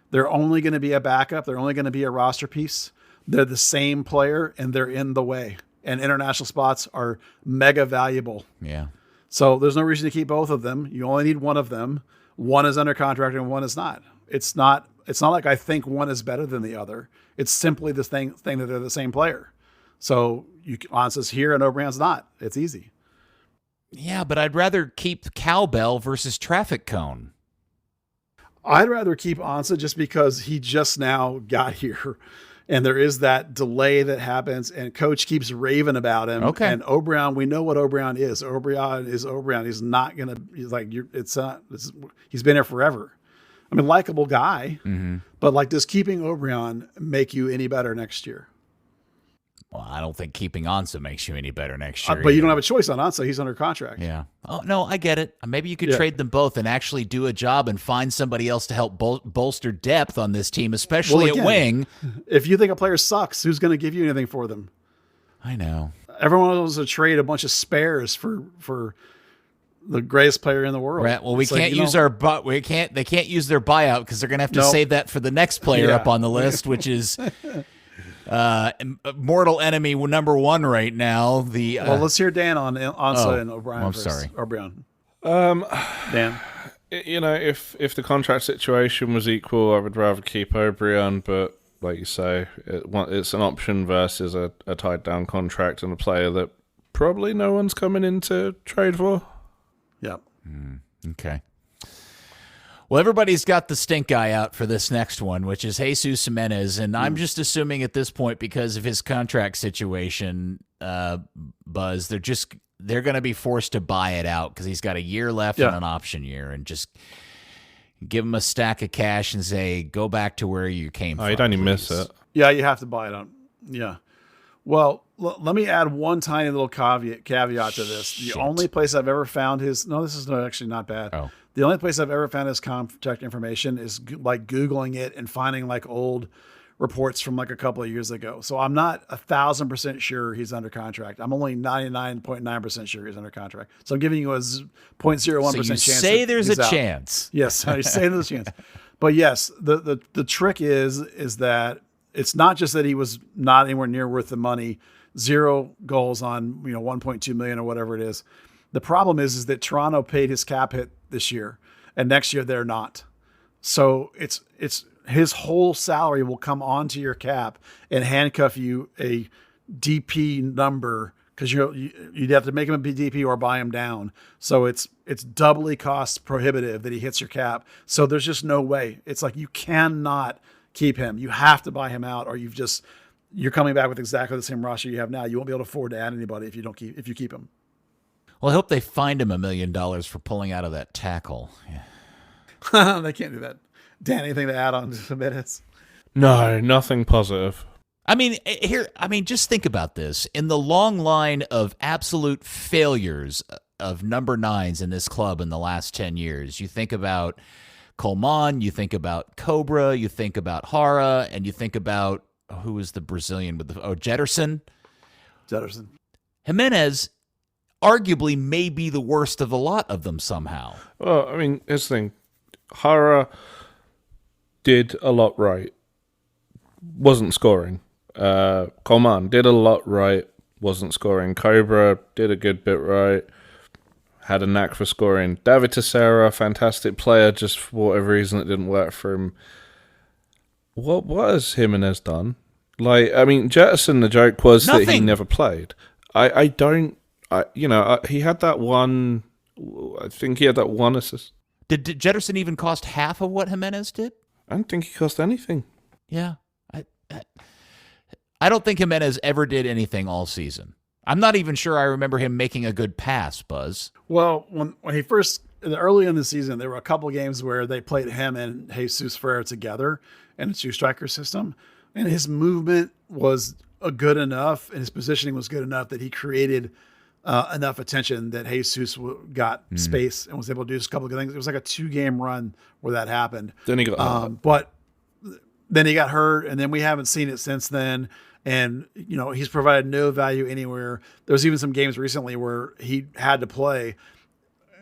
Speaker 4: They're only going to be a backup. They're only going to be a roster piece. They're the same player and they're in the way. And international spots are mega valuable.
Speaker 1: Yeah.
Speaker 4: So there's no reason to keep both of them. You only need one of them. One is under contract and one is not. It's not like I think one is better than the other. It's simply this thing that they're the same player. So Ansa's here and O'Brien's not. It's easy.
Speaker 1: Yeah, but I'd rather keep Cowbell versus Traffic Cone.
Speaker 4: I'd rather keep Ansa just because he just now got here. And there is that delay that happens, and coach keeps raving about him.
Speaker 1: Okay.
Speaker 4: And O'Brien, we know what O'Brien is. O'Brien is O'Brien. He's not going to, he's like, he's been here forever. I mean, likable guy, but like, does keeping O'Brien make you any better next year?
Speaker 1: Well, I don't think keeping Ansa makes you any better next year.
Speaker 4: But you don't have a choice on Ansa. He's under contract.
Speaker 1: Yeah. Oh, no, I get it. Maybe you could trade them both and actually do a job and find somebody else to help bolster depth on this team, especially at wing.
Speaker 4: If you think a player sucks, who's going to give you anything for them?
Speaker 1: I know.
Speaker 4: Everyone wants to trade a bunch of spares for the greatest player in the world.
Speaker 1: Right. Well, we can't use they can't use their buyout because they're going to have to save that for the next player up on the list, which is mortal enemy number one right now. Well,
Speaker 4: let's hear Dan on Ansa and O'Brien.
Speaker 1: I'm
Speaker 4: first.
Speaker 1: sorry,
Speaker 4: O'Brien.
Speaker 2: Dan, you know, if the contract situation was equal, I would rather keep O'Brien, but like you say, it's an option versus a tied down contract and a player that probably no one's coming in to trade for.
Speaker 4: Yep.
Speaker 1: Okay. Well, everybody's got the stink eye out for this next one, which is Jesus Jimenez, and I'm just assuming at this point because of his contract situation, Buzz, they're going to be forced to buy it out because he's got a year left and an option year, and just give him a stack of cash and say, go back to where you came from.
Speaker 2: You don't even miss it.
Speaker 4: Yeah, you have to buy it out. Yeah. Well, let me add one tiny little caveat to this. The only place I've ever found this is actually not bad.
Speaker 1: Oh.
Speaker 4: The only place I've ever found his contact information is like Googling it and finding like old reports from like a couple of years ago. So I'm not 1,000% sure he's under contract. I'm only 99.9% sure he's under contract. So I'm giving you a 0.01% chance.
Speaker 1: So you say there's a chance.
Speaker 4: Yes, I say there's a chance. But yes, the trick is that it's not just that he was not anywhere near worth the money, 0 goals on 1.2 million or whatever it is. The problem is that Toronto paid his cap hit this year, and next year they're not. So it's his whole salary will come onto your cap and handcuff you a DP number because you'd have to make him a DP or buy him down. So it's doubly cost prohibitive that he hits your cap. So there's just no way. It's like you cannot keep him. You have to buy him out, or you're coming back with exactly the same roster you have now. You won't be able to afford to add anybody if you keep him.
Speaker 1: Well, I hope they find him $1 million for pulling out of that tackle. Yeah.
Speaker 4: They can't do that. Dan, anything to add on to minutes?
Speaker 2: No, nothing positive.
Speaker 1: I mean, just think about this. In the long line of absolute failures of number 9s in this club in the last 10 years, you think about Coleman, you think about Cobra, you think about Hara, and you think about, who was the Brazilian with Jetterson? Jetterson. Jimenez arguably may be the worst of the lot of them somehow.
Speaker 2: Well, I mean, here's the thing. Hara did a lot right. Wasn't scoring. Coleman did a lot right. Wasn't scoring. Cobra did a good bit right. Had a knack for scoring. David Teixeira, fantastic player, just for whatever reason it didn't work for him. What has Jimenez done? Jetterson, the joke was that he never played. He had that one. I think he had that one assist.
Speaker 1: Did Jetterson even cost half of what Jimenez did?
Speaker 2: I don't think he cost anything.
Speaker 1: Yeah. I don't think Jimenez ever did anything all season. I'm not even sure I remember him making a good pass, Buzz.
Speaker 4: Well, when he first, early in the season, there were a couple of games where they played him and Jesus Ferreira together in a two-striker system, and his movement was good enough, and his positioning was good enough that he created enough attention that Jesus got space and was able to do a couple of good things. It was like a 2-game run where that happened.
Speaker 2: Then he got
Speaker 4: but then he got hurt, and then we haven't seen it since then. And, he's provided no value anywhere. There's even some games recently where he had to play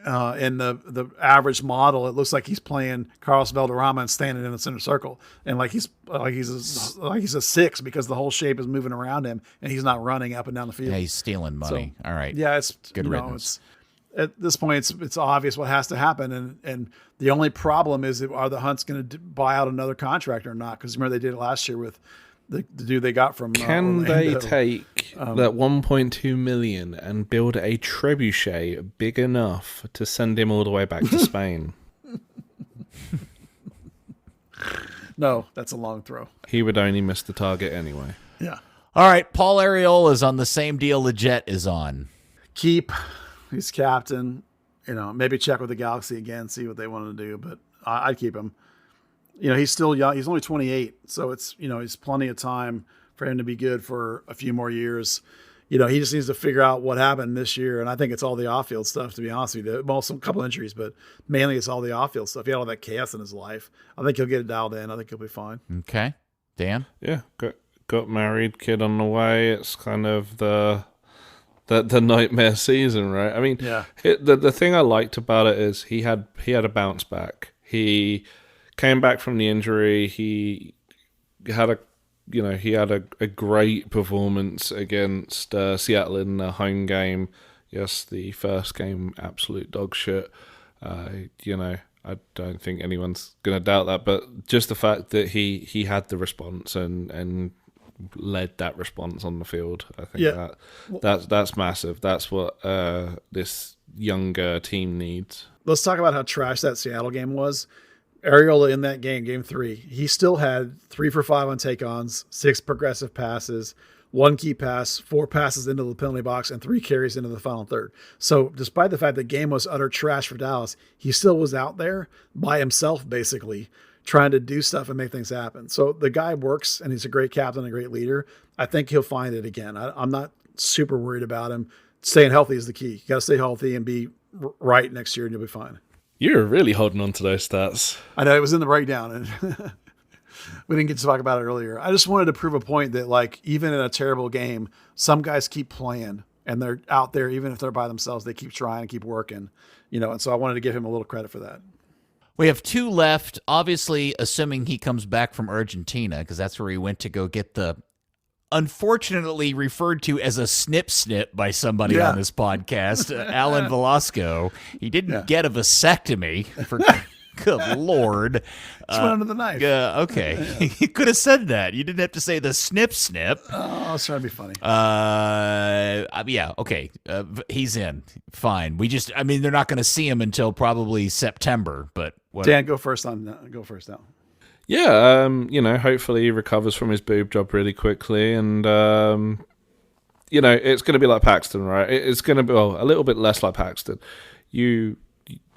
Speaker 4: in the average model. It looks like he's playing Carlos Valderrama and standing in the center circle. And he's a 6 because the whole shape is moving around him and he's not running up and down the field.
Speaker 1: Yeah, he's stealing money.
Speaker 4: So,
Speaker 1: all right.
Speaker 4: Yeah, it's
Speaker 1: good riddance.
Speaker 4: At this point, it's obvious what has to happen. And the only problem is, are the Hunts going to buy out another contract or not? Because remember, they did it last year with the dude they got from
Speaker 2: Can
Speaker 4: Orlando.
Speaker 2: they take that 1.2 million and build a trebuchet big enough to send him all the way back to Spain?
Speaker 4: No, that's a long throw.
Speaker 2: He would only miss the target anyway.
Speaker 4: Yeah.
Speaker 1: All right, Paul Arriola's on the same deal Leggett is on.
Speaker 4: Keep. He's captain. Maybe check with the Galaxy again, see what they want to do. But I'd keep him. He's still young. He's only 28, so it's he's plenty of time for him to be good for a few more years. He just needs to figure out what happened this year, and I think it's all the off-field stuff. To be honest with you, well, some couple injuries, but mainly it's all the off-field stuff. He had all that chaos in his life. I think he'll get it dialed in. I think he'll be fine.
Speaker 1: Okay, Dan.
Speaker 2: Yeah, got married, kid on the way. It's kind of the nightmare season, right? I mean,
Speaker 4: yeah.
Speaker 2: The thing I liked about it is he had a bounce back. He came back from the injury. He had a great performance against Seattle in the home game. Yes, the first game, absolute dog shit. I don't think anyone's going to doubt that. But just the fact that he had the response and led that response on the field, I think that's massive. That's what this younger team needs.
Speaker 4: Let's talk about how trash that Seattle game was. Arriola in that game 3, he still had 3 for 5 on take-ons, 6 progressive passes, 1 key pass, 4 passes into the penalty box, and 3 carries into the final third. So despite the fact the game was utter trash for Dallas, he still was out there by himself, basically, trying to do stuff and make things happen. So the guy works, and he's a great captain, a great leader. I think he'll find it again. I'm not super worried about him. Staying healthy is the key. You got to stay healthy and be right next year, and you'll be fine.
Speaker 2: You're really holding on to those stats.
Speaker 4: I know it was in the breakdown, and we didn't get to talk about it earlier. I just wanted to prove a point that, even in a terrible game, some guys keep playing, and they're out there, even if they're by themselves, they keep trying and keep working, and so I wanted to give him a little credit for that.
Speaker 1: We have 2 left, obviously, assuming he comes back from Argentina, because that's where he went to go get the unfortunately referred to as a snip by somebody on this podcast, Alan Velasco. He didn't get a vasectomy, for good Lord.
Speaker 4: Just went under the knife.
Speaker 1: Okay. You could have said that. You didn't have to say the snip.
Speaker 4: Oh, I was trying to be funny.
Speaker 1: Yeah, okay. He's in. Fine. They're not going to see him until probably September, but whatever.
Speaker 4: Dan, go first now.
Speaker 2: Yeah, hopefully he recovers from his boob job really quickly, and it's going to be like Paxton, right? It's going to be a little bit less like Paxton. You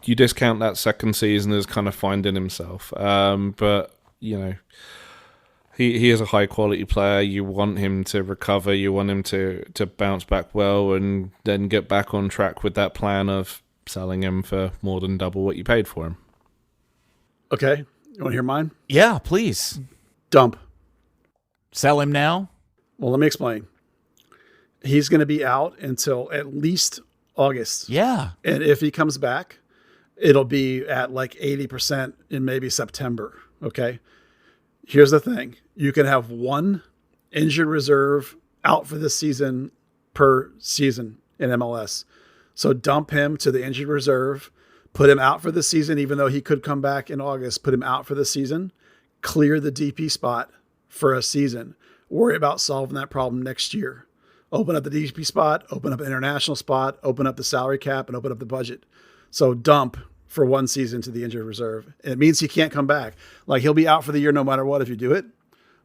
Speaker 2: discount that second season as kind of finding himself, but he is a high quality player. You want him to recover. You want him to bounce back well, and then get back on track with that plan of selling him for more than double what you paid for him.
Speaker 4: Okay. You want to hear mine?
Speaker 1: Yeah, please.
Speaker 4: Dump.
Speaker 1: Sell him now?
Speaker 4: Well, let me explain. He's going to be out until at least August.
Speaker 1: Yeah.
Speaker 4: And if he comes back, it'll be at 80% in maybe September. Okay. Here's the thing. You can have 1 injured reserve out for this season per season in MLS. So dump him to the injured reserve. Put him out for the season, even though he could come back in August. Put him out for the season. Clear the DP spot for a season. Worry about solving that problem next year. Open up the DP spot, open up an international spot, open up the salary cap, and open up the budget. So dump for one season to the injured reserve. It means he can't come back. Like, he'll be out for the year no matter what if you do it,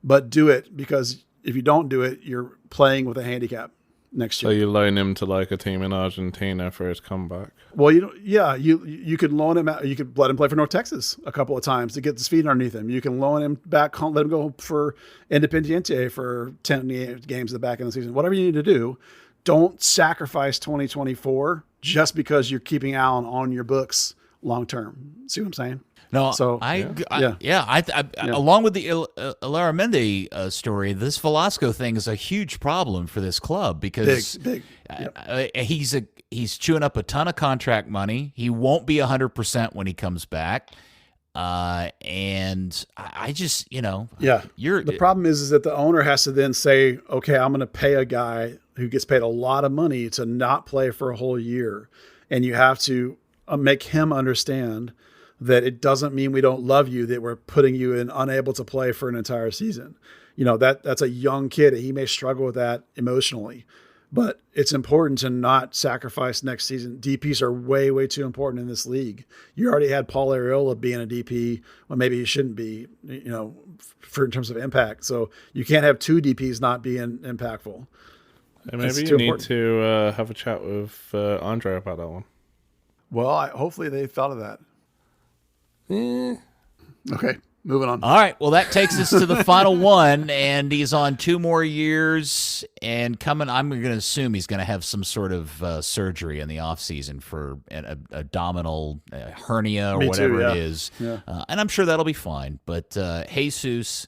Speaker 4: but do it, because if you don't do it, you're playing with a handicap next year.
Speaker 2: So you loan him to like a team in Argentina for his comeback.
Speaker 4: Well, you could loan him out. You could let him play for North Texas a couple of times to get his feet underneath him. You can loan him back home, let him go for Independiente for 10 games at the back end of the season. Whatever you need to do, don't sacrifice 2024 just because you're keeping Allen on your books long term. See what I'm saying?
Speaker 1: No,
Speaker 4: So,
Speaker 1: along with the Larramendi story, this Velasco thing is a huge problem for this club because
Speaker 4: big. Yep.
Speaker 1: He's chewing up a ton of contract money. He won't be 100% when he comes back. And I just,
Speaker 4: The problem is that the owner has to then say, okay, I'm going to pay a guy who gets paid a lot of money to not play for a whole year. And you have to make him understand that it doesn't mean we don't love you, that we're putting you in unable to play for an entire season. That's a young kid. He may struggle with that emotionally, but it's important to not sacrifice next season. DPs are way, way too important in this league. You already had Paul Arriola being a DP when maybe he shouldn't be, for in terms of impact. So you can't have two DPs not being impactful.
Speaker 2: And maybe you need to have a chat with Andre about that one.
Speaker 4: Well, hopefully they thought of that. Okay, moving on.
Speaker 1: All right, well, that takes us to the final one, and he's on 2 more years, and I'm going to assume he's going to have some sort of surgery in the offseason for an abdominal hernia or whatever it is.
Speaker 4: Yeah.
Speaker 1: And I'm sure that'll be fine. But Jesus,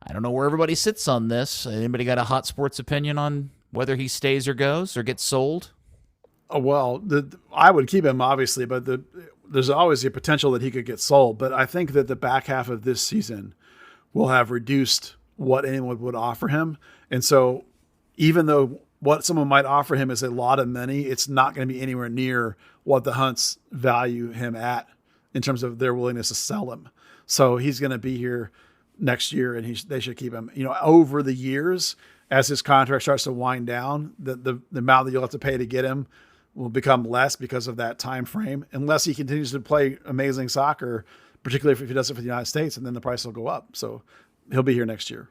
Speaker 1: I don't know where everybody sits on this. Anybody got a hot sports opinion on whether he stays or goes or gets sold?
Speaker 4: Well, I would keep him, obviously, but there's always the potential that he could get sold. But I think that the back half of this season will have reduced what anyone would offer him. And so even though what someone might offer him is a lot of money, it's not going to be anywhere near what the Hunts value him at in terms of their willingness to sell him. So he's going to be here next year, and they should keep him. Over the years, as his contract starts to wind down, the amount that you'll have to pay to get him will become less because of that time frame, unless he continues to play amazing soccer, particularly if he does it for the United States, and then the price will go up. So he'll be here next year.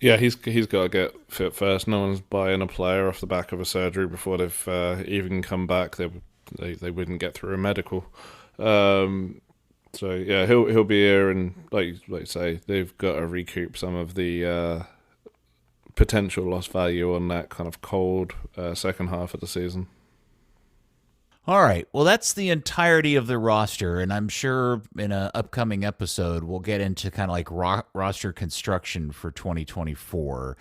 Speaker 2: Yeah, he's got to get fit first. No one's buying a player off the back of a surgery before they've even come back. They wouldn't get through a medical. So yeah, he'll be here, and like you say, they've got to recoup some of the potential lost value on that kind of cold second half of the season.
Speaker 1: All right. Well, that's the entirety of the roster, and I'm sure in an upcoming episode we'll get into kind of like roster construction for 2024.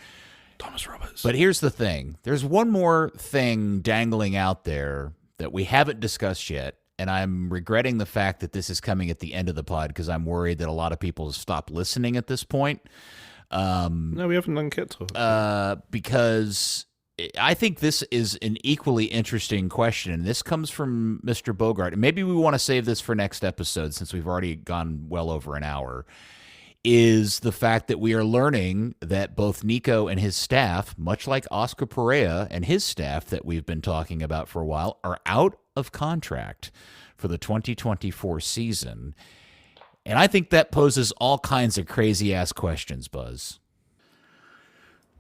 Speaker 4: Thomas Roberts.
Speaker 1: But here's the thing. There's one more thing dangling out there that we haven't discussed yet, and I'm regretting the fact that this is coming at the end of the pod because I'm worried that a lot of people stop listening at this point.
Speaker 2: No, we haven't done kit talk.
Speaker 1: Because I think this is an equally interesting question, and this comes from Mr. Bogart. And maybe we want to save this for next episode since we've already gone well over an hour, is the fact that we are learning that both Nico and his staff, much like Oscar Pareja and his staff that we've been talking about for a while, are out of contract for the 2024 season. And I think that poses all kinds of crazy-ass questions, Buzz.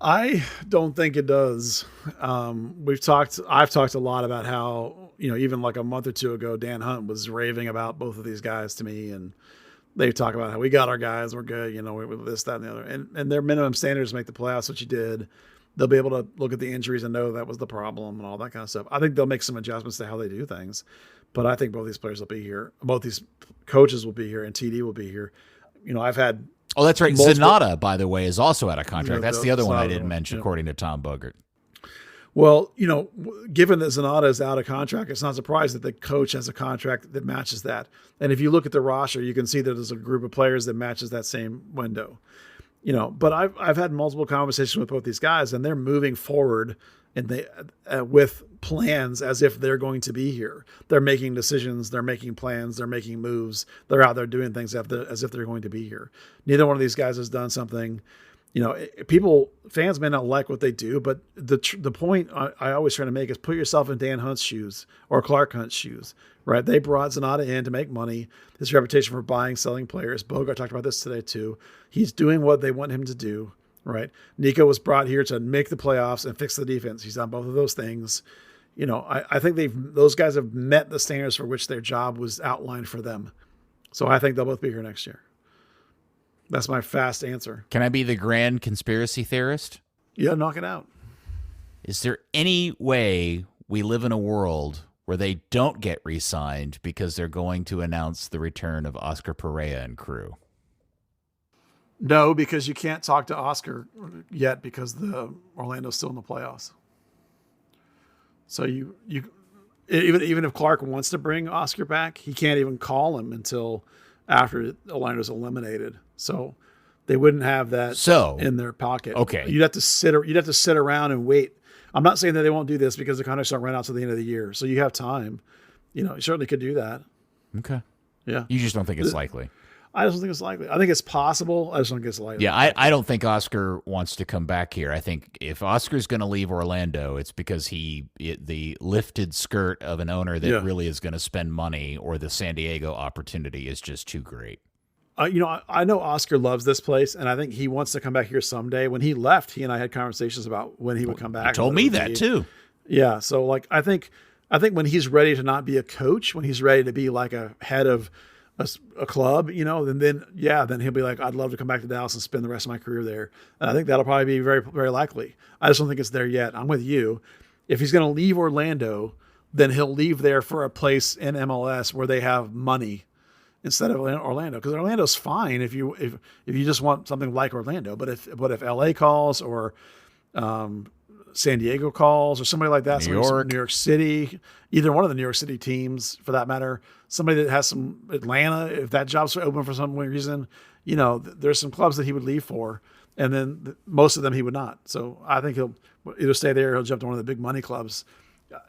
Speaker 4: I don't think it does. I've talked a lot about how, even like a month or two ago, Dan Hunt was raving about both of these guys to me, and they talk about how we got our guys, we're good, we're this, that, and the other. And their minimum standards make the playoffs, which you did. They'll be able to look at the injuries and know that was the problem and all that kind of stuff. I think they'll make some adjustments to how they do things. But I think both these players will be here. Both these coaches will be here, and TD will be here. I've had...
Speaker 1: Oh, that's right. Zanata, by the way, is also out of contract. That's the other one I didn't mention, according to Tom Bogart.
Speaker 4: Well, given that Zanata is out of contract, it's not surprising that the coach has a contract that matches that. And if you look at the roster, you can see that there's a group of players that matches that same window. But I've had multiple conversations with both these guys, and they're moving forward and they with plans as if they're going to be here. They're making decisions, they're making plans, they're making moves. They're out there doing things as if they're going to be here. Neither one of these guys has done something fans may not like what they do, but the point I always try to make is put yourself in Dan Hunt's shoes or Clark Hunt's shoes, right? They brought Zanata in to make money. His reputation for buying, selling players. Bogart talked about this today too. He's doing what they want him to do, right? Nico was brought here to make the playoffs and fix the defense. He's done both of those things. I think those guys have met the standards for which their job was outlined for them. So I think they'll both be here next year. That's my fast answer.
Speaker 1: Can I be the grand conspiracy theorist?
Speaker 4: Yeah, knock it out.
Speaker 1: Is there any way we live in a world where they don't get re-signed because they're going to announce the return of Oscar Pareja and crew?
Speaker 4: No, because you can't talk to Oscar yet because the Orlando's still in the playoffs. So you even if Clark wants to bring Oscar back, he can't even call him until after Orlando's eliminated. So they wouldn't have that in their pocket.
Speaker 1: Okay.
Speaker 4: You'd have to sit around and wait. I'm not saying that they won't do this because the contracts don't run out to the end of the year. So you have time. You certainly could do that.
Speaker 1: Okay.
Speaker 4: Yeah.
Speaker 1: You just don't think it's likely.
Speaker 4: I just don't think it's likely. I think it's possible. I just don't think it's likely.
Speaker 1: Yeah, I don't think Oscar wants to come back here. I think if Oscar's going to leave Orlando, it's because the lifted skirt of an owner that really is going to spend money, or the San Diego opportunity is just too great.
Speaker 4: I know Oscar loves this place, and I think he wants to come back here someday. When he left, he and I had conversations about when he would come back.
Speaker 1: He told me that too.
Speaker 4: Yeah, so I think when he's ready to not be a coach, when he's ready to be like a head of a club, then he'll be like, I'd love to come back to Dallas and spend the rest of my career there. And I think that'll probably be very, very likely. I just don't think it's there yet. I'm with you. If he's going to leave Orlando, then he'll leave there for a place in MLS where they have money instead of Orlando. Because Orlando's fine if you just want something like Orlando. But if LA calls or San Diego calls or somebody like that, New York City, either one of the New York City teams for that matter, somebody that has some Atlanta, if that job's open for some reason, there's some clubs that he would leave for, and then most of them he would not. So I think he'll either stay there or he'll jump to one of the big money clubs.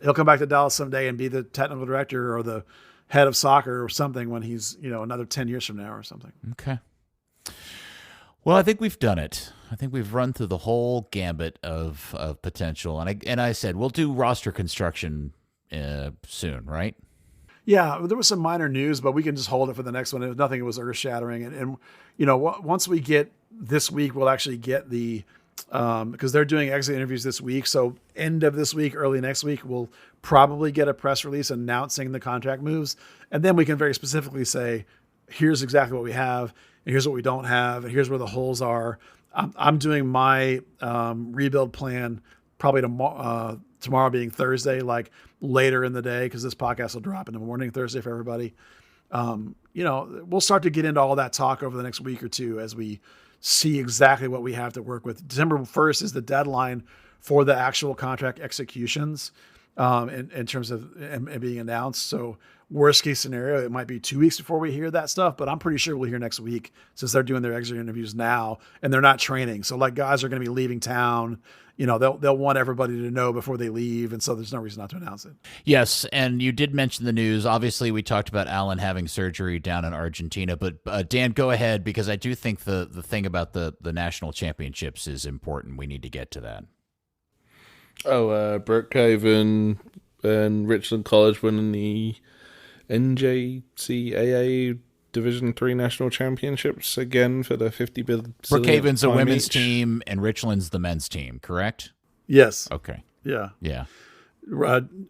Speaker 4: He'll come back to Dallas someday and be the technical director or the head of soccer or something when he's, another 10 years from now or something.
Speaker 1: Okay. Well, I think we've done it. I think we've run through the whole gambit of potential. And I said, we'll do roster construction soon, right?
Speaker 4: Yeah, there was some minor news, but we can just hold it for the next one. If nothing was earth-shattering. And once we get this week, we'll actually get the because they're doing exit interviews this week. So end of this week, early next week, we'll probably get a press release announcing the contract moves. And then we can very specifically say, here's exactly what we have, and here's what we don't have, and here's where the holes are. I'm doing my rebuild plan probably tomorrow being Thursday, like later in the day, because this podcast will drop in the morning Thursday for everybody. We'll start to get into all that talk over the next week or two as we see exactly what we have to work with. December 1st is the deadline for the actual contract executions in terms of and being announced. So worst case scenario, it might be 2 weeks before we hear that stuff, but I'm pretty sure we'll hear next week since they're doing their exit interviews now and they're not training. So like guys are going to be leaving town, they'll want everybody to know before they leave. And so there's no reason not to announce it.
Speaker 1: Yes. And you did mention the news. Obviously we talked about Allen having surgery down in Argentina, but Dan, go ahead, because I do think the thing about the national championships is important. We need to get to that.
Speaker 2: Brookhaven and Richland College winning the NJCAA Division III National Championships again for the 50 billion.
Speaker 1: Brookhaven's a women's team and Richland's the men's team, correct?
Speaker 4: Yes.
Speaker 1: Okay.
Speaker 4: Yeah.
Speaker 1: Yeah.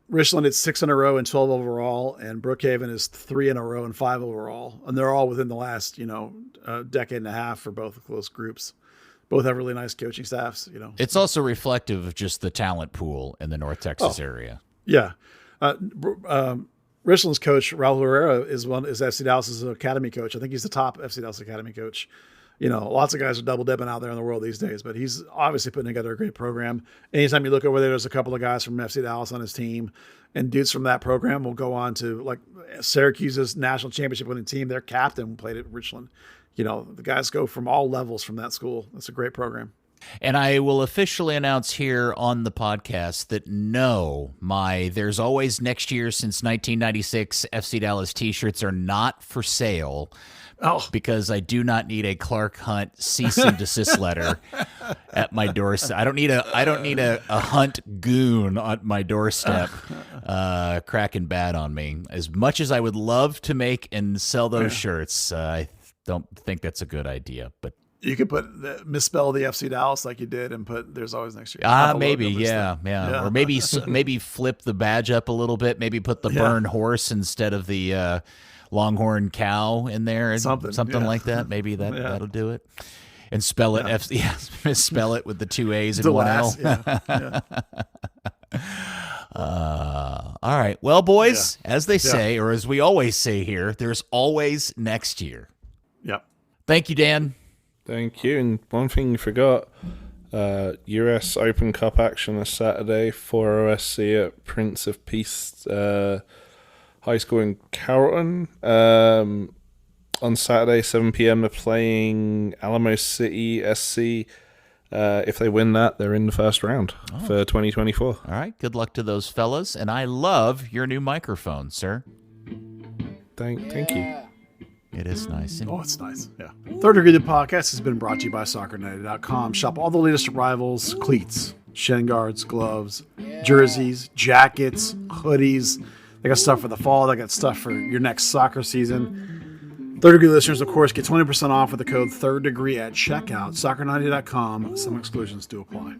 Speaker 4: Richland is 6 in a row and 12 overall, and Brookhaven is 3 in a row and 5 overall. And they're all within the last, decade and a half for both of those groups. Both have really nice coaching staffs,
Speaker 1: It's also reflective of just the talent pool in the North Texas area.
Speaker 4: Yeah. Richland's coach, Raul Herrera, is FC Dallas's academy coach. I think he's the top FC Dallas academy coach. Lots of guys are double dipping out there in the world these days, but he's obviously putting together a great program. Anytime you look over there, there's a couple of guys from FC Dallas on his team, and dudes from that program will go on to like Syracuse's national championship winning team. Their captain played at Richland. The guys go from all levels from that school. It's a great program.
Speaker 1: And I will officially announce here on the podcast that there's always next year since 1996 FC Dallas t-shirts are not for sale. because I do not need a Clark Hunt cease and desist letter at my doorstep. I don't need a Hunt goon on my doorstep cracking bad on me. As much as I would love to make and sell those shirts, I don't think that's a good idea. But
Speaker 4: you could misspell the FC Dallas like you did and put "There's always next year."
Speaker 1: Maybe, yeah. Or maybe flip the badge up a little bit. Maybe put the burn horse instead of the longhorn cow in there, something like that. Maybe that'll do it. And spell it misspell it with the 2 A's and 1 L. All right. Well, boys, as they say, or as we always say here, there's always next year.
Speaker 4: Yep.
Speaker 1: Thank you, Dan.
Speaker 2: Thank you. And one thing you forgot, US Open Cup action this Saturday for OSC at Prince of Peace High School in Carrollton. On Saturday, 7 p.m., they're playing Alamo City SC. If they win that, they're in the first round for 2024.
Speaker 1: All right. Good luck to those fellas. And I love your new microphone, sir.
Speaker 2: Thank you.
Speaker 1: It is nice.
Speaker 4: Oh, it's nice. Yeah. Third Degree, the podcast, has been brought to you by SoccerNight.com. Shop all the latest arrivals, cleats, shin guards, gloves, jerseys, jackets, hoodies. They got stuff for the fall. They got stuff for your next soccer season. Third Degree listeners, of course, get 20% off with the code Third Degree at checkout. SoccerNight.com. Some exclusions do apply.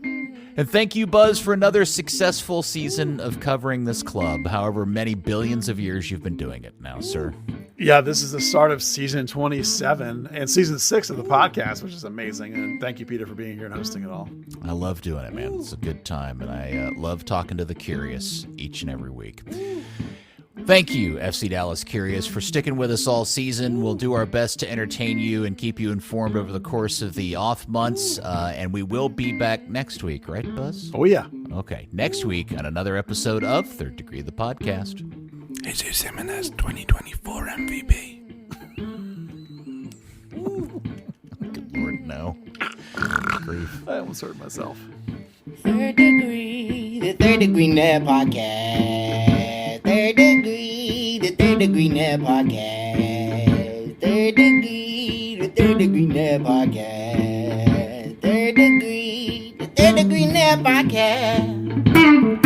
Speaker 1: And thank you, Buzz, for another successful season of covering this club, however many billions of years you've been doing it now, sir.
Speaker 4: Yeah, this is the start of season 27 and season 6 of the podcast, which is amazing. And thank you, Peter, for being here and hosting it all.
Speaker 1: I love doing it, man. It's a good time, and I love talking to the curious each and every week. Thank you, FC Dallas Curious, for sticking with us all season. We'll do our best to entertain you and keep you informed over the course of the off months, and we will be back next week, right, Buzz?
Speaker 4: Oh, yeah.
Speaker 1: Okay, next week on another episode of Third Degree, the podcast.
Speaker 2: Jesus Jimenez, 2024 MVP.
Speaker 1: Good Lord, no. Grief.
Speaker 4: I almost hurt myself.
Speaker 3: Third Degree, the Third Degree Net Podcast. Third Degree, the Third Degree Net Podcast. Third Degree, the Third Degree Net Podcast. Third Degree, the Third Degree Net Podcast.